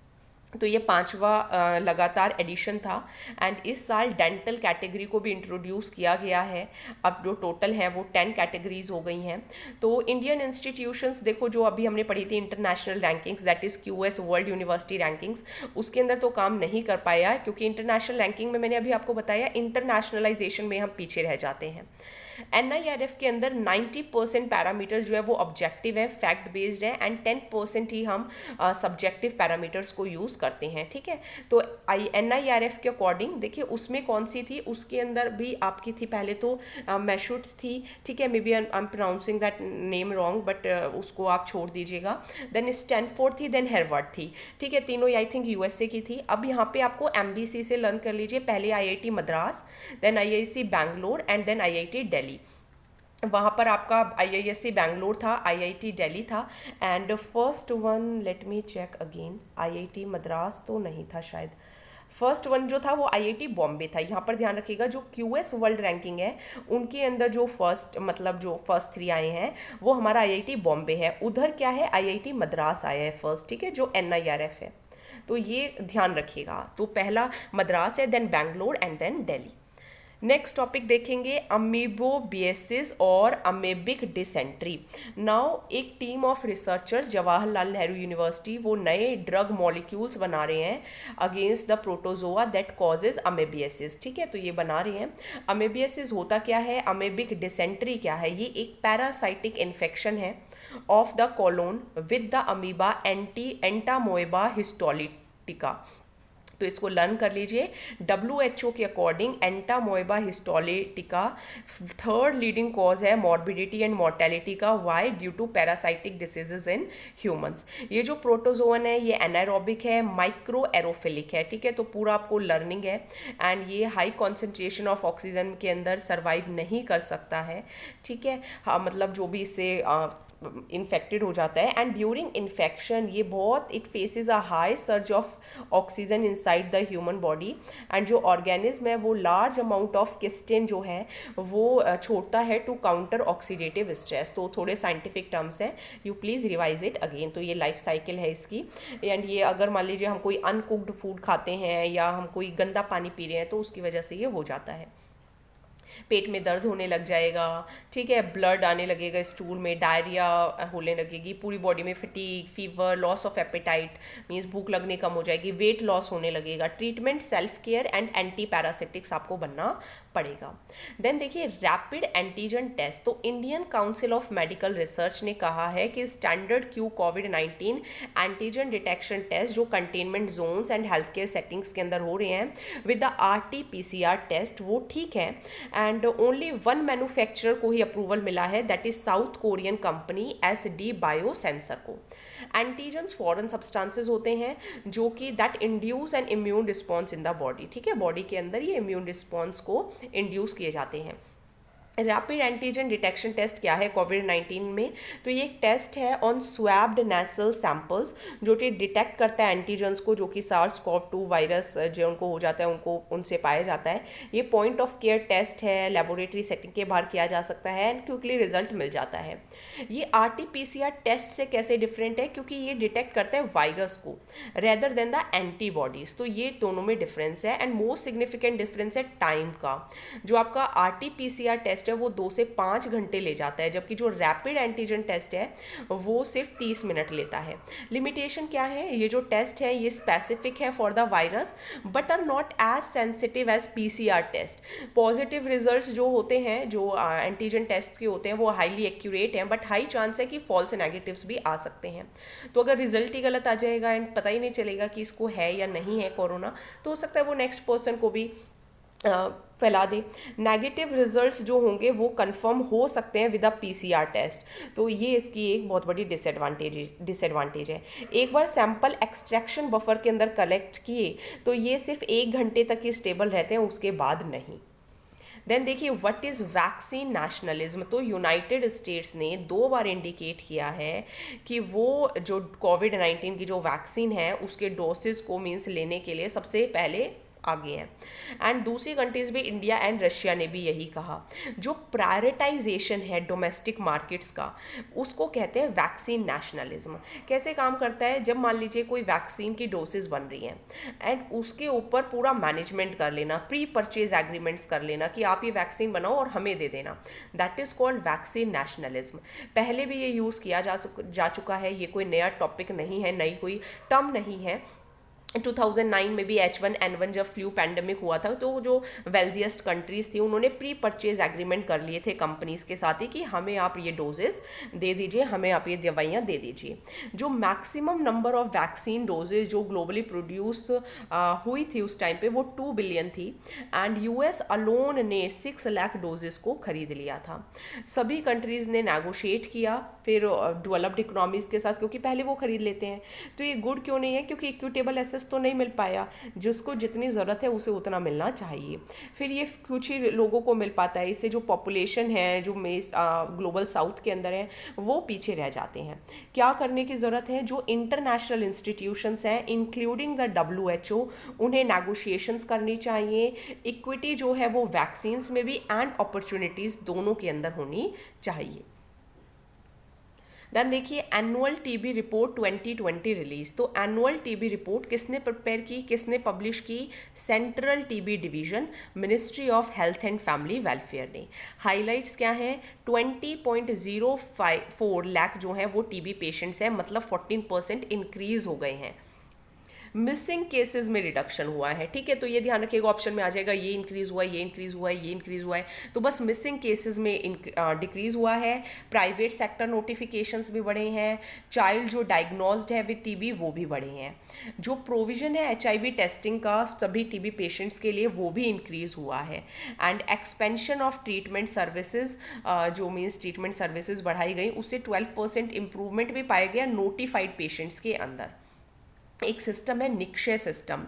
तो ये 5वां लगातार एडिशन था, एंड इस साल डेंटल कैटेगरी को भी इंट्रोड्यूस किया गया है। अब जो टोटल है वो 10 कैटेगरीज हो गई हैं। तो इंडियन इंस्टीट्यूशंस देखो, जो अभी हमने पढ़ी थी international rankings that is QS world university rankings, उसके अंदर तो काम नहीं कर पाया क्योंकि इंटरनेशनल रैंकिंग में मैंने अभी आपको बताया इंटरनेशनलाइजेशन में हम पीछे रह जाते हैं। NIRF के अंदर 90% पैरामीटर्स जो है वो ऑब्जेक्टिव है, फैक्ट बेस्ड है, एंड 10% ही हम सब्जेक्टिव पैरामीटर्स को यूज़ करते हैं। ठीक है, तो NIRF के अकॉर्डिंग देखिए उसमें कौन सी थी, उसके अंदर भी आपकी थी पहले तो मैशुट्स थी। ठीक है, maybe I am pronouncing that name wrong, but उसको आप छोड़ दीजिएगा। देन स्टैनफोर्ड थी, देन हार्वर्ड थी। ठीक है, तीनों आई थिंक USA की थी। अब यहाँ पे आपको MBC से लर्न कर लीजिए, पहले IIT Madras, then IIC Bangalore and then IIT Delhi. वहाँ पर आपका IISc बैंगलोर था, IIT दिल्ली था, and first one let me check again, IIT Madras तो नहीं था शायद। फर्स्ट वन जो था वो IIT बॉम्बे था। यहाँ पर ध्यान रखिएगा जो QS वर्ल्ड रैंकिंग है उनके अंदर जो फर्स्ट 3 आए हैं वो हमारा IIT बॉम्बे है। उधर क्या है, IIT मद्रास आया है फर्स्ट। ठीक है, जो NIRF है, तो ये ध्यान रखिएगा। तो पहला मद्रास है, then Bangalore and then Delhi. Next topic देखेंगे अमीबोबियसिस और अमेबिक डिसेंट्री। नाउ एक team of researchers Jawaharlal Nehru university वो नए ड्रग मॉलिक्यूल्स बना रहे हैं against the protozoa that causes amoebiasis. ठीक है, तो ये बना रहे हैं। अमेबियसिस होता क्या है, अमेबिक डिसेंट्री क्या है, ये एक पैरासाइटिक इन्फेक्शन है of the colon with the amoeba Entamoeba histolytica. तो इसको लर्न कर लीजिए। WHO के according Entamoeba histolytica third leading cause है मॉर्बिडिटी एंड मॉर्टेलिटी का। Why? Due to parasitic diseases in humans. ये जो प्रोटोजोन है ये एनारोबिक है, माइक्रो एरोफिलिक है। ठीक है, तो पूरा आपको लर्निंग है एंड ये हाई कॉन्सेंट्रेशन ऑफ ऑक्सीजन के अंदर सर्वाइव नहीं कर सकता है। ठीक है, हाँ, मतलब जो भी इससे इन्फेक्टेड हो जाता है एंड ड्यूरिंग इन्फेक्शन ये बहुत it faces a high surge of oxygen inside the human body and जो ऑर्गेनिज्म है वो लार्ज अमाउंट ऑफ किस्टिन जो है वो छोड़ता है टू काउंटर ऑक्सीडेटिव स्ट्रेस। तो थोड़े साइंटिफिक टर्म्स हैं, you please revise it again. तो ये लाइफ साइकिल है इसकी एंड ये अगर मान लीजिए हम कोई अनकुक्ड फूड खाते हैं या हम कोई गंदा पानी पी रहे हैं तो उसकी वजह से ये हो जाता है। पेट में दर्द होने लग जाएगा, ठीक है, ब्लड आने लगेगा स्टूल में, डायरिया होने लगेगी, पूरी बॉडी में fatigue, fever, loss of appetite means भूख लगने कम हो जाएगी, वेट लॉस होने लगेगा। Treatment self care and anti parasitics आपको बनना पड़ेगा। देन देखिए रैपिड एंटीजन टेस्ट। तो Indian Council of Medical Research ने कहा है कि स्टैंडर्ड क्यू कोविड-19 एंटीजन डिटेक्शन टेस्ट जो containment zones and health care settings के अंदर हो रहे हैं विद द RT-PCR टेस्ट वो ठीक है एंड ओनली वन मैन्युफैक्चरर को ही अप्रूवल मिला है, that is south Korean company SD biosensor को। एंटीजन्स फॉरेन सब्सटेंसेस होते हैं जो कि that induce N immune response in the body. ठीक है, बॉडी के अंदर ये इम्यून रिस्पॉन्स को इंड्यूस किए जाते हैं। रैपिड एंटीजन डिटेक्शन टेस्ट क्या है कोविड-19 में? तो ये एक टेस्ट है ऑन स्वैब्ड नेसल सैंपल्स जो कि डिटेक्ट करता है एंटीजन्स को जो कि SARS-CoV-2 वायरस जो उनको हो जाता है उनको उनसे पाया जाता है। ये पॉइंट ऑफ केयर टेस्ट है, लेबोरेटरी सेटिंग के बाहर किया जा सकता है एंड क्विकली रिजल्ट मिल जाता है। ये RT-PCR टेस्ट से कैसे डिफरेंट है? क्योंकि ये डिटेक्ट करता है वायरस को रेदर देन द एंटीबॉडीज। तो ये दोनों में डिफरेंस है एंड मोस्ट सिग्निफिकेंट डिफरेंस है टाइम का। जो आपका RT-PCR टेस्ट है वो 2 से 5 घंटे ले जाता है जबकि जो रैपिड एंटीजन टेस्ट है वो सिर्फ 30 मिनट लेता है। लिमिटेशन क्या है? ये जो टेस्ट है ये स्पेसिफिक है for the virus but are not as sensitive as PCR test. Positive results जो होते हैं जो एंटीजन टेस्ट के होते हैं वो हाईली एक्यूरेट हैं बट हाई चांस है कि फॉल्स नेगेटिव्स भी आ सकते हैं। तो अगर रिजल्ट ही गलत आ जाएगा एंड पता ही नहीं चलेगा कि इसको है या नहीं है कोरोना तो हो सकता है वो नेक्स्ट पर्सन को भी फैला दे। नेगेटिव रिजल्ट्स जो होंगे वो कंफर्म हो सकते हैं विद अ PCR टेस्ट। तो ये इसकी एक बहुत बड़ी डिसएडवांटेज है। एक बार सैंपल एक्सट्रैक्शन बफर के अंदर कलेक्ट किए तो ये सिर्फ 1 घंटे तक ही स्टेबल रहते हैं, उसके बाद नहीं। देन देखिए व्हाट इज़ वैक्सीन नेशनलिज्म। तो यूनाइटेड स्टेट्स ने 2 बार इंडिकेट किया है कि वो जो कोविड-19 की जो वैक्सीन है उसके डोसेस को मीन्स लेने के लिए सबसे पहले आगे हैं एंड दूसरी कंट्रीज भी इंडिया एंड रशिया ने भी यही कहा। जो प्रायोरिटाइजेशन है डोमेस्टिक मार्केट्स का उसको कहते हैं वैक्सीन नेशनलिज्म। कैसे काम करता है? जब मान लीजिए कोई वैक्सीन की डोसेस बन रही हैं एंड उसके ऊपर पूरा मैनेजमेंट कर लेना, प्री परचेज एग्रीमेंट्स कर लेना कि आप ये वैक्सीन बनाओ और हमें दे देना, that is called vaccine nationalism. पहले भी ये यूज़ किया जा चुका है, ये कोई नया टॉपिक नहीं है, नई कोई टर्म नहीं है। 2009 में भी H1N1 जब फ्लू पैंडमिक हुआ था तो जो वेल्दिएस्ट कंट्रीज थी उन्होंने प्री परचेज एग्रीमेंट कर लिए थे कंपनीज के साथ ही कि हमें आप ये डोजेस दे दीजिए, हमें आप ये दवाइयाँ दे दीजिए। जो maximum number of vaccine doses जो ग्लोबली प्रोड्यूस हुई थी उस टाइम पे वो 2 बिलियन थी एंड US अलोन ने 6 लाख डोजेस को खरीद लिया था। सभी कंट्रीज ने नेगोशिएट किया फिर डेवलप्ड इकोनॉमीज के साथ क्योंकि पहले वो खरीद लेते हैं। तो ये गुड क्यों नहीं है? क्योंकि इक्विटेबल एसेस तो नहीं मिल पाया, जिसको जितनी ज़रूरत है उसे उतना मिलना चाहिए। फिर ये कुछ ही लोगों को मिल पाता है, इससे जो पॉपुलेशन है जो ग्लोबल साउथ के अंदर है वो पीछे रह जाते हैं। क्या करने की ज़रूरत है? जो इंटरनेशनल इंस्टीट्यूशंस हैं इंक्लूडिंग द WHO उन्हें नेगोशिएशंस करनी चाहिए। इक्विटी जो है वो वैक्सीन्स में भी एंड अपॉर्चुनिटीज़ दोनों के अंदर होनी चाहिए। देन देखिए एनुअल टीबी रिपोर्ट 2020 रिलीज। तो एनुअल टीबी रिपोर्ट किसने प्रिपेयर की, किसने पब्लिश की? Central TB division, ministry of health and family welfare ने। हाइलाइट्स क्या हैं? 20.04 लाख जो हैं वो टीबी पेशेंट्स हैं, मतलब 14% इंक्रीज हो गए हैं। मिसिंग केसेस में रिडक्शन हुआ है, ठीक है, तो ये ध्यान रखिएगा, ऑप्शन में आ जाएगा ये इंक्रीज हुआ है, ये इंक्रीज हुआ है, ये इंक्रीज हुआ है, तो बस मिसिंग केसेस में डिक्रीज हुआ है। प्राइवेट सेक्टर नोटिफिकेशंस भी बढ़े हैं। चाइल्ड जो डायग्नोज्ड है विद टीबी वो भी बढ़े हैं। जो प्रोविजन है एचआईवी टेस्टिंग का सभी टीबी पेशेंट्स के लिए वो भी इंक्रीज हुआ है। And expansion of treatment services, जो मीन्स ट्रीटमेंट सर्विसेज बढ़ाई गई, उससे 12% इंप्रूवमेंट भी पाया गया नोटिफाइड पेशेंट्स के अंदर। एक सिस्टम है निक्षय सिस्टम।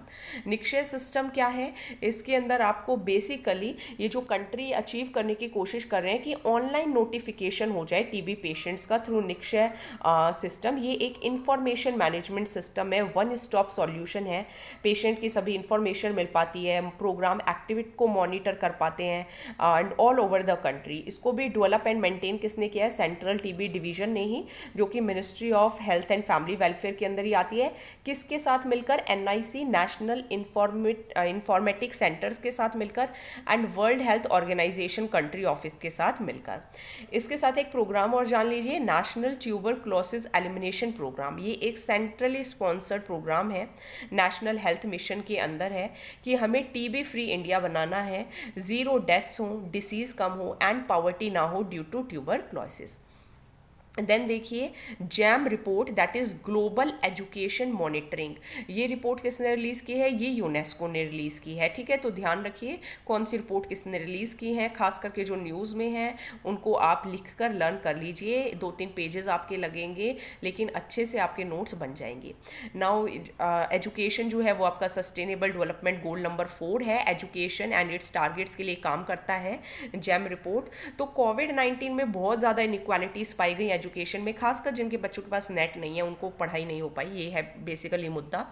निक्षय सिस्टम क्या है? इसके अंदर आपको बेसिकली ये जो कंट्री अचीव करने की कोशिश कर रहे हैं कि ऑनलाइन नोटिफिकेशन हो जाए टीबी पेशेंट्स का थ्रू निक्षय सिस्टम। ये एक इंफॉर्मेशन मैनेजमेंट सिस्टम है, वन स्टॉप सॉल्यूशन है। पेशेंट की सभी इंफॉर्मेशन मिल पाती है, प्रोग्राम एक्टिविटी को मॉनिटर कर पाते हैं and all over the country. इसको भी डेवलप एंड मेंटेन किसने किया है? सेंट्रल टीबी डिवीजन ने ही, जो कि ministry of health and family welfare के अंदर ही आती है। किसके साथ मिलकर? एनआईसी, नेशनल इंफॉर्मेटिक सेंटर्स के साथ मिलकर, and World Health Organisation country office के साथ मिलकर। इसके साथ एक प्रोग्राम और जान लीजिए, नेशनल ट्यूबरक्लोसिस एलिमिनेशन प्रोग्राम। ये एक सेंट्रली स्पॉन्सर्ड प्रोग्राम है, नेशनल हेल्थ मिशन के अंदर है कि हमें टीबी फ्री इंडिया बनाना है, जीरो डेथ्स हो, डिसीज कम हो एंड पॉवर्टी ना हो ड्यू टू ट्यूबरक्लोसिस। देन देखिए jam report, that is global education monitoring. ये रिपोर्ट किसने रिलीज़ की है? ये यूनेस्को ने रिलीज़ की है, ठीक है, तो ध्यान रखिए कौन सी रिपोर्ट किसने रिलीज़ की है। खास करके जो न्यूज़ में है उनको आप लिख कर लर्न कर लीजिए, 2-3 पेजेस आपके लगेंगे, लेकिन अच्छे से आपके नोट्स बन जाएंगे। नाउ एजुकेशन जो है वो आपका सस्टेनेबल डेवलपमेंट गोल नंबर 4 है, एजुकेशन एंड इट्स टारगेट्स के लिए काम करता है जैम रिपोर्ट। तो कोविड-19 में बहुत ज़्यादा इनइक्वालिटीज़ पाई गई एजुकेशन में, खासकर जिनके बच्चों के पास नेट नहीं है, उनको पढ़ाई नहीं हो पाई, ये है बेसिकली मुद्दा।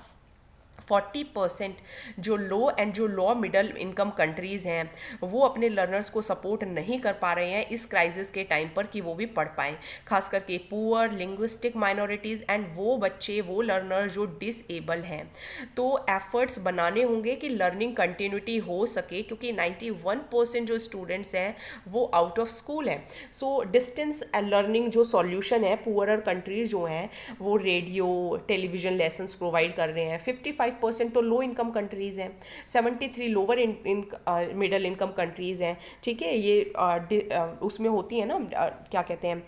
40% जो लो एंड जो लो मिडल इनकम कंट्रीज़ हैं वो अपने लर्नर्स को सपोर्ट नहीं कर पा रहे हैं इस क्राइसिस के टाइम पर कि वो भी पढ़ पाएँ, खास करके पुअर, लिंग्विस्टिक माइनॉरिटीज़ एंड वो बच्चे, वो लर्नर जो डिसेबल हैं। तो एफर्ट्स बनाने होंगे कि लर्निंग कंटिन्यूटी हो सके, क्योंकि 91% जो स्टूडेंट्स हैं वो आउट ऑफ स्कूल हैं। सो डिस्टेंस लर्निंग जो सॉल्यूशन है, पुअरर कंट्रीज़ जो हैं वो रेडियो टेलीविज़न लेसन्स प्रोवाइड कर रहे हैं। 55% तो लो इनकम कंट्रीज़ हैं, 73 लोअर मिडल इनकम कंट्रीज़ हैं, ठीक है। ये उसमें होती है ना, क्या कहते हैं,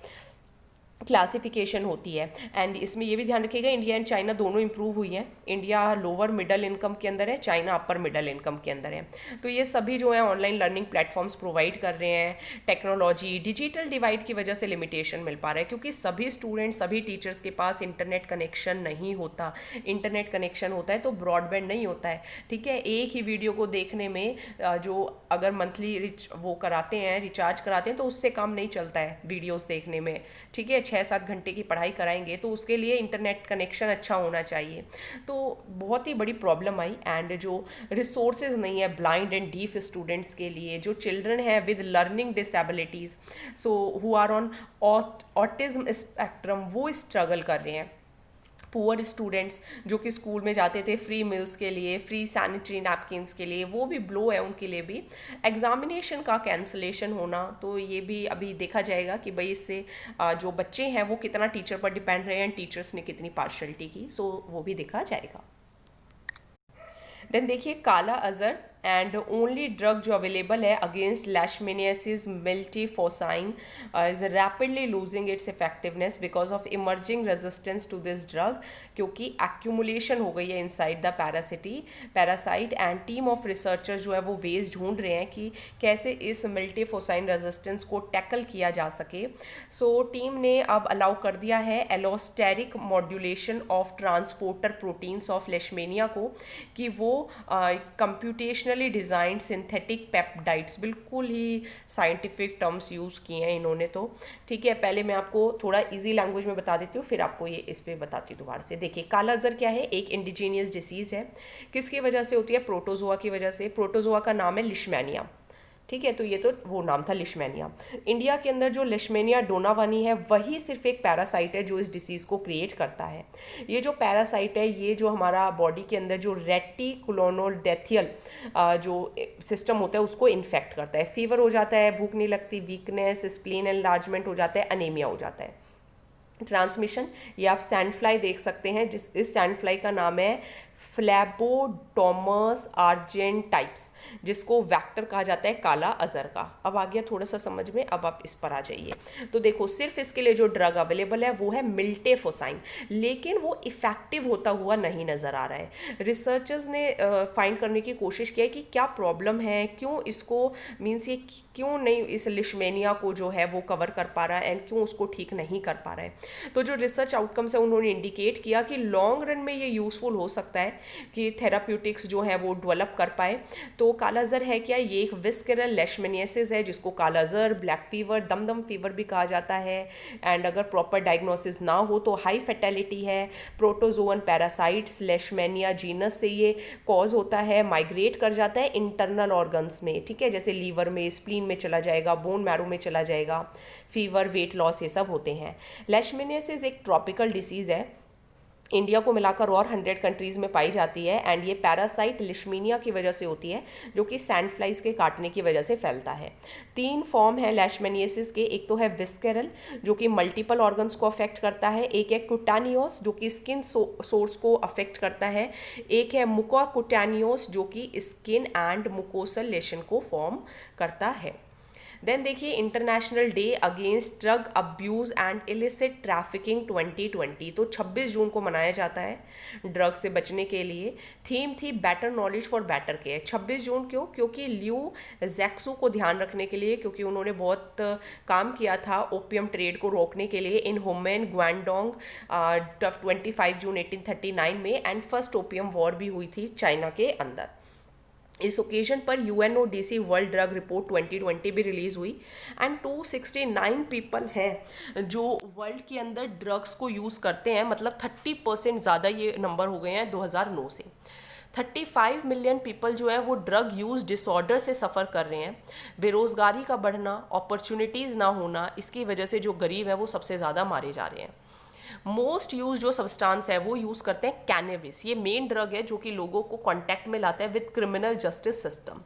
क्लासिफिकेशन होती है। एंड इसमें ये भी ध्यान रखिएगा इंडिया एंड चाइना दोनों इंप्रूव हुई हैं। इंडिया लोअर मिडल इनकम के अंदर है, चाइना अपर मिडल इनकम के अंदर है। तो ये सभी जो है ऑनलाइन लर्निंग प्लेटफॉर्म्स प्रोवाइड कर रहे हैं। टेक्नोलॉजी डिजिटल डिवाइड की वजह से लिमिटेशन मिल पा रहा है, क्योंकि सभी स्टूडेंट्स, सभी टीचर्स के पास इंटरनेट कनेक्शन नहीं होता। इंटरनेट कनेक्शन होता है तो ब्रॉडबैंड नहीं होता है, ठीक है। एक ही वीडियो को देखने में जो अगर मंथली वो कराते हैं, रिचार्ज कराते हैं, तो उससे काम नहीं चलता है वीडियोज़ देखने में, ठीक है। 6-7 घंटे की पढ़ाई कराएंगे तो उसके लिए इंटरनेट कनेक्शन अच्छा होना चाहिए। तो बहुत ही बड़ी प्रॉब्लम आई। एंड जो रिसोर्सेज नहीं है ब्लाइंड एंड डीफ स्टूडेंट्स के लिए, जो चिल्ड्रन है with learning disabilities, so who are on autism spectrum, वो स्ट्रगल कर रहे हैं। पुअर स्टूडेंट्स जो कि स्कूल में जाते थे फ्री मील्स के लिए, फ्री सैनिटरी नैपकिन्स के लिए, वो भी ब्लो है उनके लिए भी। एग्जामिनेशन का कैंसलेशन होना, तो ये भी अभी देखा जाएगा कि भाई इससे जो बच्चे हैं वो कितना टीचर पर डिपेंड रहे हैं, टीचर्स ने कितनी पार्शलिटी की, सो वो भी देखा जाएगा। देन देखिए kala azar, and only drug जो अवेलेबल है against leishmaniasis miltefosine is rapidly losing its effectiveness because of emerging resistance to this drug, क्योंकि एक्यूमुलेशन हो गई है inside the parasite. And team of researchers जो है वो वेज ढूंढ रहे हैं कि कैसे इस मल्टीफोसाइन रेजिस्टेंस को टैकल किया जा सके। सो टीम ने अब अलाउ कर दिया है allosteric modulation of transporter proteins of Leishmania को, कि वो कंप्यूटेशनल डिजाइंड सिंथेटिक पेप्टाइड्स, बिल्कुल ही साइंटिफिक टर्म्स यूज़ किए हैं इन्होंने, तो ठीक है। पहले मैं आपको थोड़ा इजी लैंग्वेज में बता देती हूँ, फिर आपको ये इस पे बताती हूँ दोबारा से। देखिए काला अजहर क्या है? एक इंडिजीनियस डिसीज़ है। किसकी वजह से होती है? प्रोटोजोआ की वजह से। प्रोटोजोआ का नाम है लिशमैनिया, ठीक है, तो ये तो वो नाम था लिशमैनिया। इंडिया के अंदर जो लिशमैनिया डोनावानी है वही सिर्फ एक पैरासाइट है जो इस डिसीज़ को क्रिएट करता है। ये जो पैरासाइट है ये जो हमारा बॉडी के अंदर जो रेटिकुलोनोडेथियल जो सिस्टम होता है उसको इन्फेक्ट करता है। फीवर हो जाता है, भूख नहीं लगती, वीकनेस, स्प्लीन एनलार्जमेंट हो जाता है, अनीमिया हो जाता है। ट्रांसमिशन, ये आप सैंड फ्लाई देख सकते हैं, इस सैंड फ्लाई का नाम है फ्लैबोडोमस आर्जेंटाइप्स, जिसको वैक्टर कहा जाता है काला अजर का। अब आ गया थोड़ा सा समझ में, अब आप इस पर आ जाइए। तो देखो सिर्फ इसके लिए जो ड्रग अवेलेबल है वो है मिल्टेफोसाइन, लेकिन वो इफेक्टिव होता हुआ नहीं नज़र आ रहा है। रिसर्चर्स ने फाइंड करने की कोशिश की है कि क्या प्रॉब्लम है, क्यों इसको मीन्स ये क्यों नहीं इस लिशमेनिया को जो है वो कवर कर पा रहा है एंड क्यों उसको ठीक नहीं कर पा रहा है। तो जो रिसर्च आउटकम्स है उन्होंने इंडिकेट किया कि लॉन्ग रन में ये यूज़फुल हो सकता है कि थेराप्यूटिक्स जो है वो डेवलप कर पाए। तो कालाज़र है क्या, ये एक विस्करल लेशमेनियासिस है जिसको कालाज़र, ब्लैक फीवर, दमदम फीवर भी कहा जाता है। एंड अगर प्रॉपर डायग्नोसिस ना हो तो हाई फैटेलिटी है। प्रोटोजोअन पैरासाइट्स लेशमेनिया जीनस से ये कॉज होता है, माइग्रेट कर जाता है इंटरनल ऑर्गन्स में, ठीक है, जैसे लीवर में, स्प्लीन में चला जाएगा, बोन मैरो में चला जाएगा। फीवर, वेट लॉस, ये सब होते हैं। लेशमेनियासिस एक ट्रॉपिकल डिसीज़ है, इंडिया को मिलाकर और 100 कंट्रीज़ में पाई जाती है। एंड ये पैरासाइट लिशमीनिया की वजह से होती है जो कि सैंड फ्लाइज के काटने की वजह से फैलता है। 3 फॉर्म है लेशमेनियासिस के, एक तो है विस्केरल जो कि मल्टीपल ऑर्गन्स को अफेक्ट करता है, एक है कुटानियोस जो कि स्किन सोर्स को अफेक्ट करता है, एक है मुकोकुटानियोस जो कि स्किन एंड मुकोसल लेशन को फॉर्म करता है। देन देखिए international day against drug abuse and illicit trafficking 2020, तो 26 जून को मनाया जाता है ड्रग से बचने के लिए। थीम थी better knowledge for better care. 26 जून क्यों, क्योंकि ल्यू जैक्सू को ध्यान रखने के लिए, क्योंकि उन्होंने बहुत काम किया था ओपियम ट्रेड को रोकने के लिए इन हुमेन ग्वांगडोंग 25 जून 1839 में। एंड फर्स्ट ओपियम वॉर भी हुई थी चाइना के अंदर। इस ओकेजन पर UNODC वर्ल्ड ड्रग रिपोर्ट 2020 भी रिलीज़ हुई। एंड 269 पीपल हैं जो वर्ल्ड के अंदर ड्रग्स को यूज़ करते हैं, मतलब 30% ज़्यादा ये नंबर हो गए हैं 2009 से। 35 मिलियन पीपल जो है वो ड्रग यूज़ डिसऑर्डर से सफ़र कर रहे हैं। बेरोज़गारी का बढ़ना, अपॉर्चुनिटीज़ ना होना, इसकी वजह से जो गरीब है वो सबसे ज़्यादा मारे जा रहे हैं। मोस्ट यूज जो सब्सटेंस है वो यूज़ करते हैं कैनबिस, ये मेन ड्रग है जो कि लोगों को कांटेक्ट में लाता है with criminal justice system.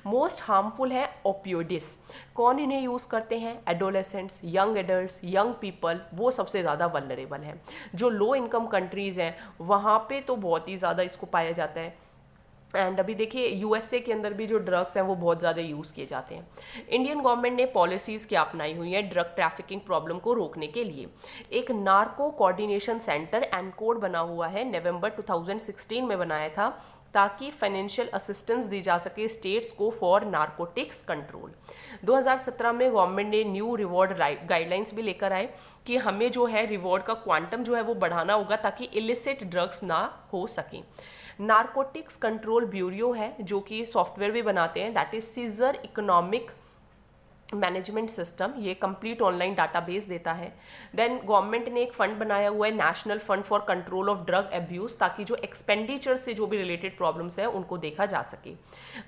Most harmful है ओपियोइड्स। कौन इन्हें यूज़ करते हैं, adolescents, young adults, young people, वो सबसे ज़्यादा वल्नरेबल हैं। जो लो इनकम कंट्रीज़ हैं वहाँ पे तो बहुत ही ज़्यादा इसको पाया जाता है। एंड अभी देखिए USA के अंदर भी जो ड्रग्स हैं वो बहुत ज़्यादा यूज़ किए जाते हैं। इंडियन गवर्नमेंट ने पॉलिसीज़ क्या अपनाई हुई हैं ड्रग ट्रैफिकिंग प्रॉब्लम को रोकने के लिए। एक नार्को कोऑर्डिनेशन सेंटर एनकोड बना हुआ है, नवंबर 2016 में बनाया था ताकि फाइनेंशियल असिस्टेंस दी जा सके स्टेट्स को फॉर नारकोटिक्स कंट्रोल। 2017 में गवर्नमेंट ने न्यू रिवॉर्ड गाइडलाइंस भी लेकर आए कि हमें जो है रिवॉर्ड का क्वांटम जो है वो बढ़ाना होगा ताकि इलिसिट ड्रग्स ना हो सकें। नारकोटिक्स कंट्रोल ब्यूरो है जो कि सॉफ्टवेयर भी बनाते हैं, that is Caesar economic management system, ये कंप्लीट ऑनलाइन डाटाबेस देता है। देन गवर्नमेंट ने एक फंड बनाया हुआ है, national fund for control of drug abuse, ताकि जो एक्सपेंडिचर से जो भी रिलेटेड प्रॉब्लम्स है उनको देखा जा सके।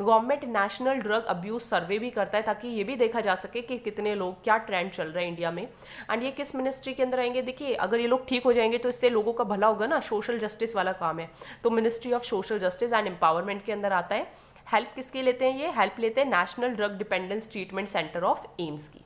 गवर्नमेंट नेशनल ड्रग अब्यूज़ सर्वे भी करता है ताकि ये भी देखा जा सके कि कितने लोग, क्या ट्रेंड चल रहा है इंडिया में। एंड ये किस मिनिस्ट्री के अंदर आएंगे, देखिए अगर ये लोग ठीक हो जाएंगे तो इससे लोगों का भला होगा ना, सोशल जस्टिस वाला काम है, तो ministry of social justice and empowerment के अंदर आता है। हेल्प किसकी लेते हैं, ये हेल्प लेते हैं national drug dependence treatment centre of AIIMS की।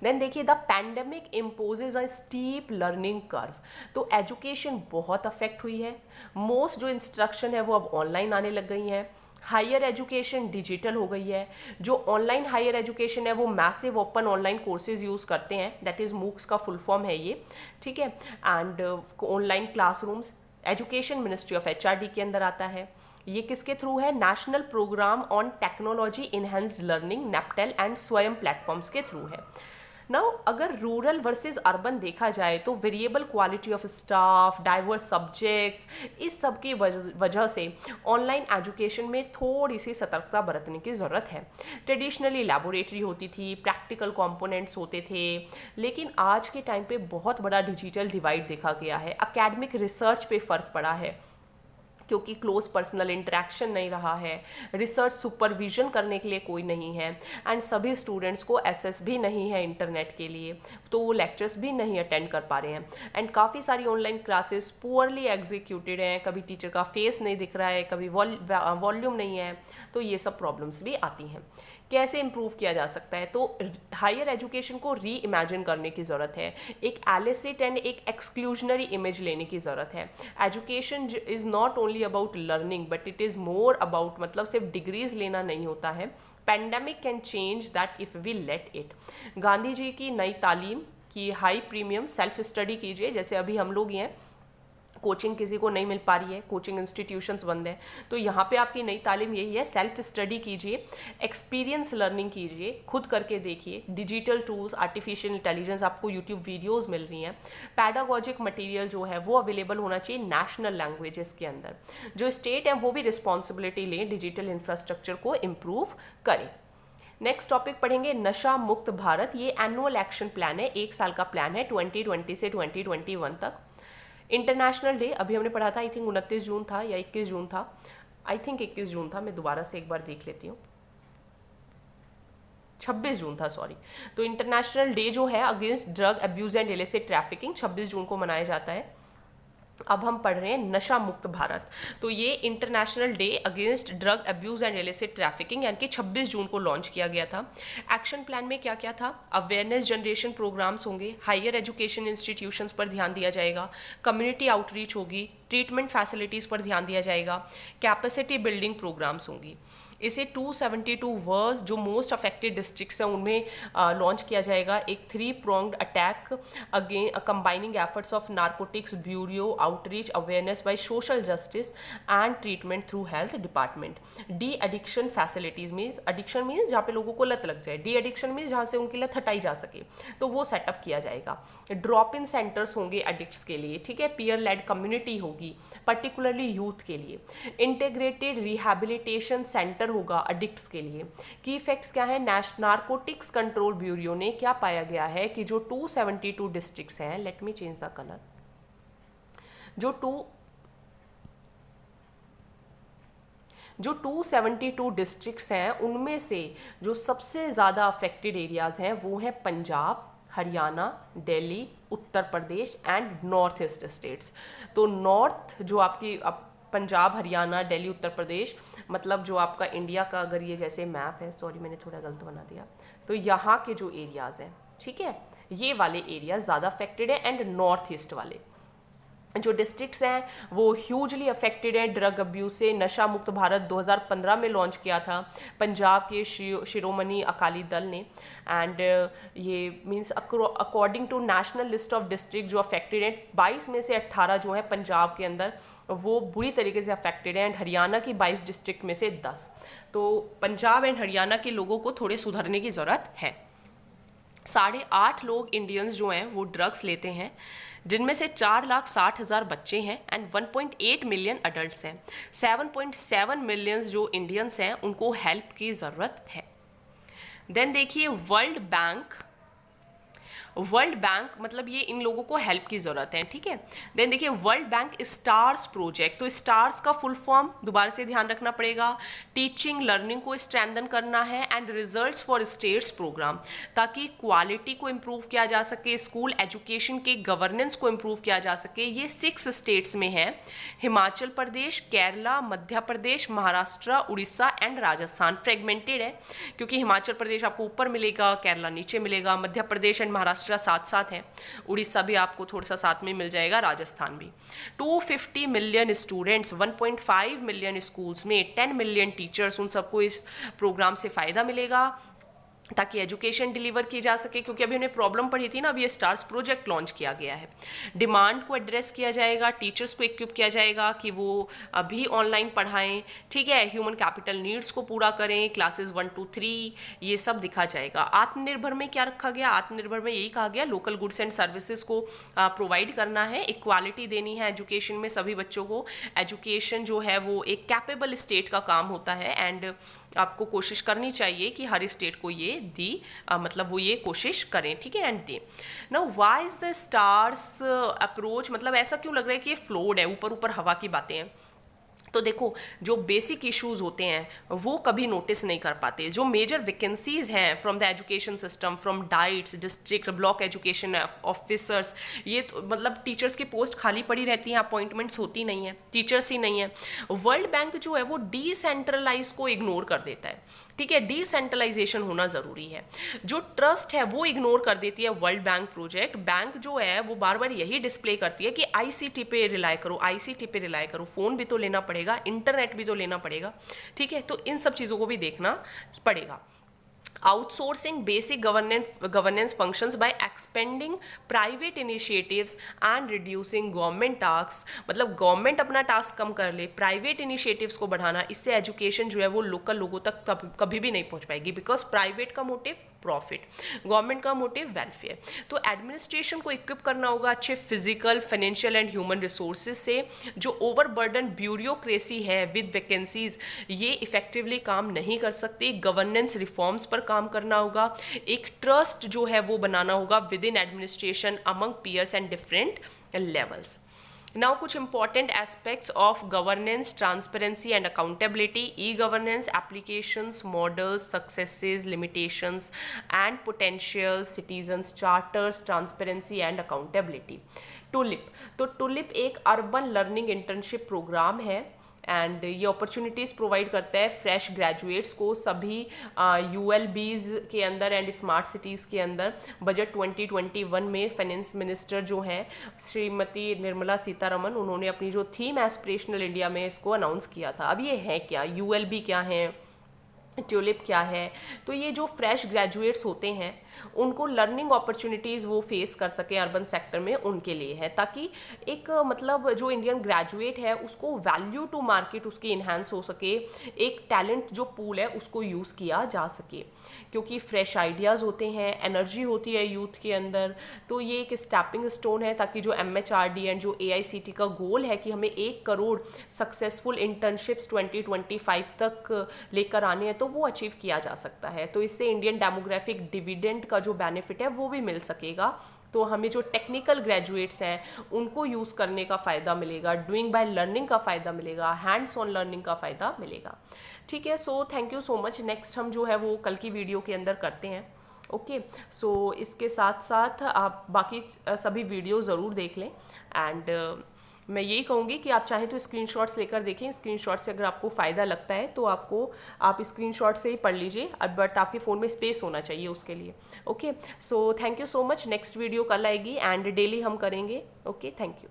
देन देखिए the pandemic imposes a steep learning curve, तो एजुकेशन बहुत अफेक्ट हुई है। मोस्ट जो इंस्ट्रक्शन है वो अब ऑनलाइन आने लग गई हैं। हायर एजुकेशन डिजिटल हो गई है। जो ऑनलाइन हायर एजुकेशन है वो massive open online courses use करते हैं, दैट इज़ मूक्स का फुल फॉर्म है ये, ठीक है। And online classrooms education ministry of HRD के अंदर आता है। ये किसके थ्रू है, National Programme on Technology Enhanced Learning NPTEL and स्वयं प्लेटफॉर्म्स के थ्रू है। नाउ अगर रूरल वर्सेस अर्बन देखा जाए तो variable quality of staff, diverse subjects, इस सब की वजह से ऑनलाइन एजुकेशन में थोड़ी सी सतर्कता बरतने की ज़रूरत है। ट्रेडिशनली लैबोरेटरी होती थी, प्रैक्टिकल कंपोनेंट्स होते थे, लेकिन आज के टाइम पे बहुत बड़ा डिजिटल डिवाइड देखा गया है। एकेडमिक रिसर्च पे फ़र्क पड़ा है। क्योंकि क्लोज पर्सनल इंटरेक्शन नहीं रहा है, रिसर्च सुपरविजन करने के लिए कोई नहीं है, एंड सभी स्टूडेंट्स को एक्सेस भी नहीं है इंटरनेट के लिए, तो वो लेक्चर्स भी नहीं अटेंड कर पा रहे हैं। एंड काफ़ी सारी ऑनलाइन क्लासेस पुअरली एग्जीक्यूटेड हैं, कभी टीचर का फेस नहीं दिख रहा है, कभी वॉल्यूम नहीं है, तो ये सब प्रॉब्लम्स भी आती हैं। कैसे इम्प्रूव किया जा सकता है? तो हायर एजुकेशन को री इमेजिन करने की ज़रूरत है, एक एलिसिट एंड एक एक्सक्लूजनरी इमेज लेने की ज़रूरत है। Education is not only about learning but it is more about, मतलब सिर्फ डिग्रीज लेना नहीं होता है। Pandemic can change that if we let it. Gandhi ji की नई तालीम की हाई प्रीमियम सेल्फ स्टडी कीजिए, जैसे अभी हम लोग हैं, कोचिंग किसी को नहीं मिल पा रही है, कोचिंग इंस्टीट्यूशंस बंद हैं, तो यहाँ पे आपकी नई तालीम यही है, सेल्फ स्टडी कीजिए, एक्सपीरियंस लर्निंग कीजिए, खुद करके देखिए। डिजिटल टूल्स, आर्टिफिशियल इंटेलिजेंस, आपको यूट्यूब वीडियोस मिल रही हैं। पैडागोजिक मटेरियल जो है वो अवेलेबल होना चाहिए नेशनल लैंग्वेजेस के अंदर। जो स्टेट है वो भी रिस्पॉन्सिबिलिटी लें, डिजिटल इंफ्रास्ट्रक्चर को इम्प्रूव करें। नेक्स्ट टॉपिक पढ़ेंगे नशा मुक्त भारत। ये एनुअल एक्शन प्लान है, 1 साल का प्लान है, 2020 से 2021 तक। इंटरनेशनल डे अभी हमने पढ़ा था, आई थिंक 29 जून था या 21 जून था, आई थिंक 21 जून था, मैं दोबारा से एक बार देख लेती हूँ, 26 जून था, सॉरी। तो इंटरनेशनल डे जो है against drug abuse and illicit trafficking 26 जून को मनाया जाता है। अब हम पढ़ रहे हैं नशा मुक्त भारत। तो ये international day against drug abuse and illicit trafficking यानी कि 26 जून को लॉन्च किया गया था। एक्शन प्लान में क्या क्या था? अवेयरनेस जनरेशन प्रोग्राम्स होंगे, हायर एजुकेशन इंस्टीट्यूशंस पर ध्यान दिया जाएगा, कम्युनिटी आउटरीच होगी, ट्रीटमेंट फैसिलिटीज़ पर ध्यान दिया जाएगा, कैपेसिटी बिल्डिंग प्रोग्राम्स होंगी। इसे 272 वर्स जो मोस्ट अफेक्टेड डिस्ट्रिक्ट्स हैं उनमें लॉन्च किया जाएगा। एक 3 pronged attack again combining efforts of narcotics bureau, outreach, awareness by social justice and treatment through health department. De addiction facilities means, addiction means जहाँ पे लोगों को लत लग जाए, डी एडिक्शन मीन्स जहाँ से उनकी लत हटाई जा सके, तो वो सेटअप किया जाएगा। ड्रॉप इन सेंटर्स होंगे एडिक्ट्स के लिए, ठीक है, पीयर लेड कम्युनिटी होगी पर्टिकुलरली यूथ के लिए। इंटीग्रेटेड रिहैबिलिटेशन सेंटर होगा एडिक्ट्स के लिए। की इफेक्ट्स क्या है? नार्कोटिक्स कंट्रोल ब्यूरो ने क्या पाया गया है कि जो 272 डिस्ट्रिक्ट्स हैं, let me change the colour, जो 272 डिस्ट्रिक्ट्स हैं उनमें से जो सबसे ज़्यादा अफेक्टेड एरियाज हैं वो है Punjab, Haryana, Delhi, Uttar Pradesh and north east states. तो नॉर्थ जो आपकी पंजाब, हरियाणा, दिल्ली, उत्तर प्रदेश, मतलब जो आपका इंडिया का अगर ये जैसे मैप है, सॉरी मैंने थोड़ा गलत बना दिया, तो यहाँ के जो एरियाज़ हैं, ठीक है, ये वाले एरियाज ज़्यादा अफेक्टेड है। एंड नॉर्थ ईस्ट वाले जो डिस्ट्रिक्ट्स हैं वो ह्यूजली अफेक्टेड हैं ड्रग अब्यूज से। नशा मुक्त भारत 2015 में लॉन्च किया था पंजाब के शिरोमणि अकाली दल ने। एंड ये means according to national list of district जो अफेक्टेड हैं, 22 में से 18 जो है पंजाब के अंदर वो बुरी तरीके से अफेक्टेड हैं, एंड हरियाणा की 22 डिस्ट्रिक्ट में से 10। तो पंजाब एंड हरियाणा के लोगों को थोड़े सुधरने की ज़रूरत है। 8.5 लोग इंडियंस जो हैं वो ड्रग्स लेते हैं, जिनमें से 4,60,000 बच्चे हैं एंड 1.8 मिलियन अडल्ट्स हैं। 7.7 मिलियन जो इंडियंस हैं उनको हेल्प की ज़रूरत है। देन देखिए वर्ल्ड बैंक मतलब ये इन लोगों को हेल्प की ज़रूरत है, ठीक है। देन देखिए वर्ल्ड बैंक स्टार्स प्रोजेक्ट, तो स्टार्स का फुल फॉर्म दोबारा से ध्यान रखना पड़ेगा, टीचिंग लर्निंग को स्ट्रेंथन करना है and results for states programme, ताकि क्वालिटी को इम्प्रूव किया जा सके, स्कूल एजुकेशन के गवर्नेंस को इम्प्रूव किया जा सके। ये 6 स्टेट्स में है, हिमाचल प्रदेश, केरला, मध्य प्रदेश, महाराष्ट्र, उड़ीसा एंड राजस्थान। फ्रेगमेंटेड है क्योंकि हिमाचल प्रदेश आपको ऊपर मिलेगा, केरला नीचे मिलेगा, मध्य प्रदेश एंड महाराष्ट्र साथ साथ है, उड़ीसा भी आपको थोड़ा सा साथ में मिल जाएगा, राजस्थान भी। 250 मिलियन स्टूडेंट्स, 1.5 मिलियन स्कूल्स में 10 मिलियन टीचर्स, उन सबको इस प्रोग्राम से फ़ायदा मिलेगा ताकि एजुकेशन डिलीवर की जा सके। क्योंकि अभी हमने प्रॉब्लम पढ़ी थी ना, अभी ये स्टार्स प्रोजेक्ट लॉन्च किया गया है। डिमांड को एड्रेस किया जाएगा, टीचर्स को इक्विप किया जाएगा कि वो अभी ऑनलाइन पढ़ाएं, ठीक है, ह्यूमन कैपिटल नीड्स को पूरा करें, क्लासेस 1 to 3 ये सब दिखा जाएगा। आत्मनिर्भर में क्या रखा गया? आत्मनिर्भर में यही कहा गया लोकल गुड्स एंड सर्विसेज को प्रोवाइड करना है, इक्वालिटी देनी है एजुकेशन में सभी बच्चों को। एजुकेशन जो है वो एक कैपेबल स्टेट का काम होता है एंड आपको कोशिश करनी चाहिए कि हर स्टेट को ये मतलब वो ये कोशिश करें, ठीक है, and they. Now why is the stars approach, मतलब ऐसा क्यों लग रहा है कि ये फ्लोड है, ऊपर ऊपर हवा की बातें हैं? तो देखो, जो बेसिक इश्यूज होते हैं वो कभी नोटिस नहीं कर पाते। जो मेजर वैकेंसीज हैं from the education system, from diets, district block education officers, ये तो मतलब टीचर्स की पोस्ट खाली पड़ी रहती हैं, अपॉइंटमेंट्स होती नहीं है, टीचर्स ही नहीं है। वर्ल्ड बैंक जो है वो डिसेंट्रलाइज को इग्नोर कर देता है, ठीक है, डिसेंट्रलाइजेशन होना ज़रूरी है। जो ट्रस्ट है वो इग्नोर कर देती है वर्ल्ड बैंक प्रोजेक्ट। बैंक जो है वो बार बार यही डिस्प्ले करती है कि आईसीटी पे रिलाय करो, आईसीटी पे रिलाय करो, फ़ोन भी तो लेना पड़ेगा, इंटरनेट भी तो लेना पड़ेगा, ठीक है, तो इन सब चीज़ों को भी देखना पड़ेगा। Outsourcing basic governance functions by expanding private initiatives and reducing government tasks। मतलब गवर्नमेंट अपना टास्क कम कर ले, प्राइवेट इनिशिएटिव्स को बढ़ाना, इससे एजुकेशन जो है वो लोकल लोगों तक कभी भी नहीं पहुंच पाएगी, बिकॉज प्राइवेट का मोटिव प्रॉफिट, गवर्नमेंट का मोटिव वेलफेयर। तो एडमिनिस्ट्रेशन को इक्विप करना होगा अच्छे physical, financial and human resources से। जो ओवरबर्डन ब्यूरोक्रेसी है विद वैकेंसीज, ये इफेक्टिवली काम नहीं कर सकती। गवर्नेंस रिफॉर्म्स पर काम करना होगा। एक ट्रस्ट जो है वो बनाना होगा with in administration among peers and different levels. Now कुछ important aspects of governance, transparency and accountability, e-governance, applications, models, successes, limitations and potential, citizens charters, transparency and accountability। Tulip, तो टुलिप एक urban learning internship programme है and ये opportunities provide करता है fresh graduates को सभी यूएलबीज़ के अंदर एंड स्मार्ट सिटीज़ के अंदर। बजट 2021 में फाइनेंस मिनिस्टर जो हैं श्रीमती निर्मला सीतारमन, उन्होंने अपनी जो थीम एस्पिरेशनल इंडिया में इसको अनाउंस किया था। अब ये है क्या, यूएलबी क्या है, ट्यूलिप क्या है, तो ये जो फ्रेश ग्रेजुएट्स होते हैं उनको लर्निंग अपॉर्चुनिटीज़ वो फेस कर सके अर्बन सेक्टर में, उनके लिए है, ताकि एक मतलब जो इंडियन ग्रेजुएट है उसको वैल्यू टू मार्केट उसकी इन्हांस हो सके, एक टैलेंट जो पूल है उसको यूज़ किया जा सके, क्योंकि फ्रेश आइडियाज़ होते हैं, एनर्जी होती है यूथ के अंदर। तो ये एक स्टेपिंग स्टोन है ताकि जो MHRD एंड जो AICT का गोल है कि हमें 1 करोड़ सक्सेसफुल इंटर्नशिप्स 2025 तक लेकर आने हैं, तो वो अचीव किया जा सकता है। तो इससे इंडियन डेमोग्राफिक डिविडेंड का जो बेनिफिट है वो भी मिल सकेगा। तो हमें जो टेक्निकल ग्रेजुएट्स हैं उनको यूज़ करने का फ़ायदा मिलेगा, डूइंग बाय लर्निंग का फ़ायदा मिलेगा, हैंड्स ऑन लर्निंग का फ़ायदा मिलेगा, ठीक है। So thank you so much. Next हम जो है वो कल की वीडियो के अंदर करते हैं, ओके। सो इसके साथ साथ आप बाकी सभी वीडियो ज़रूर देख लें एंड मैं यही कहूँगी कि आप चाहें तो स्क्रीनशॉट्स लेकर देखें। स्क्रीनशॉट से अगर आपको फ़ायदा लगता है तो आप स्क्रीनशॉट से ही पढ़ लीजिए, बट आपके फ़ोन में स्पेस होना चाहिए उसके लिए, okay. So thank you so much. Next video कल आएगी एंड डेली हम करेंगे, ओके, थैंक यू।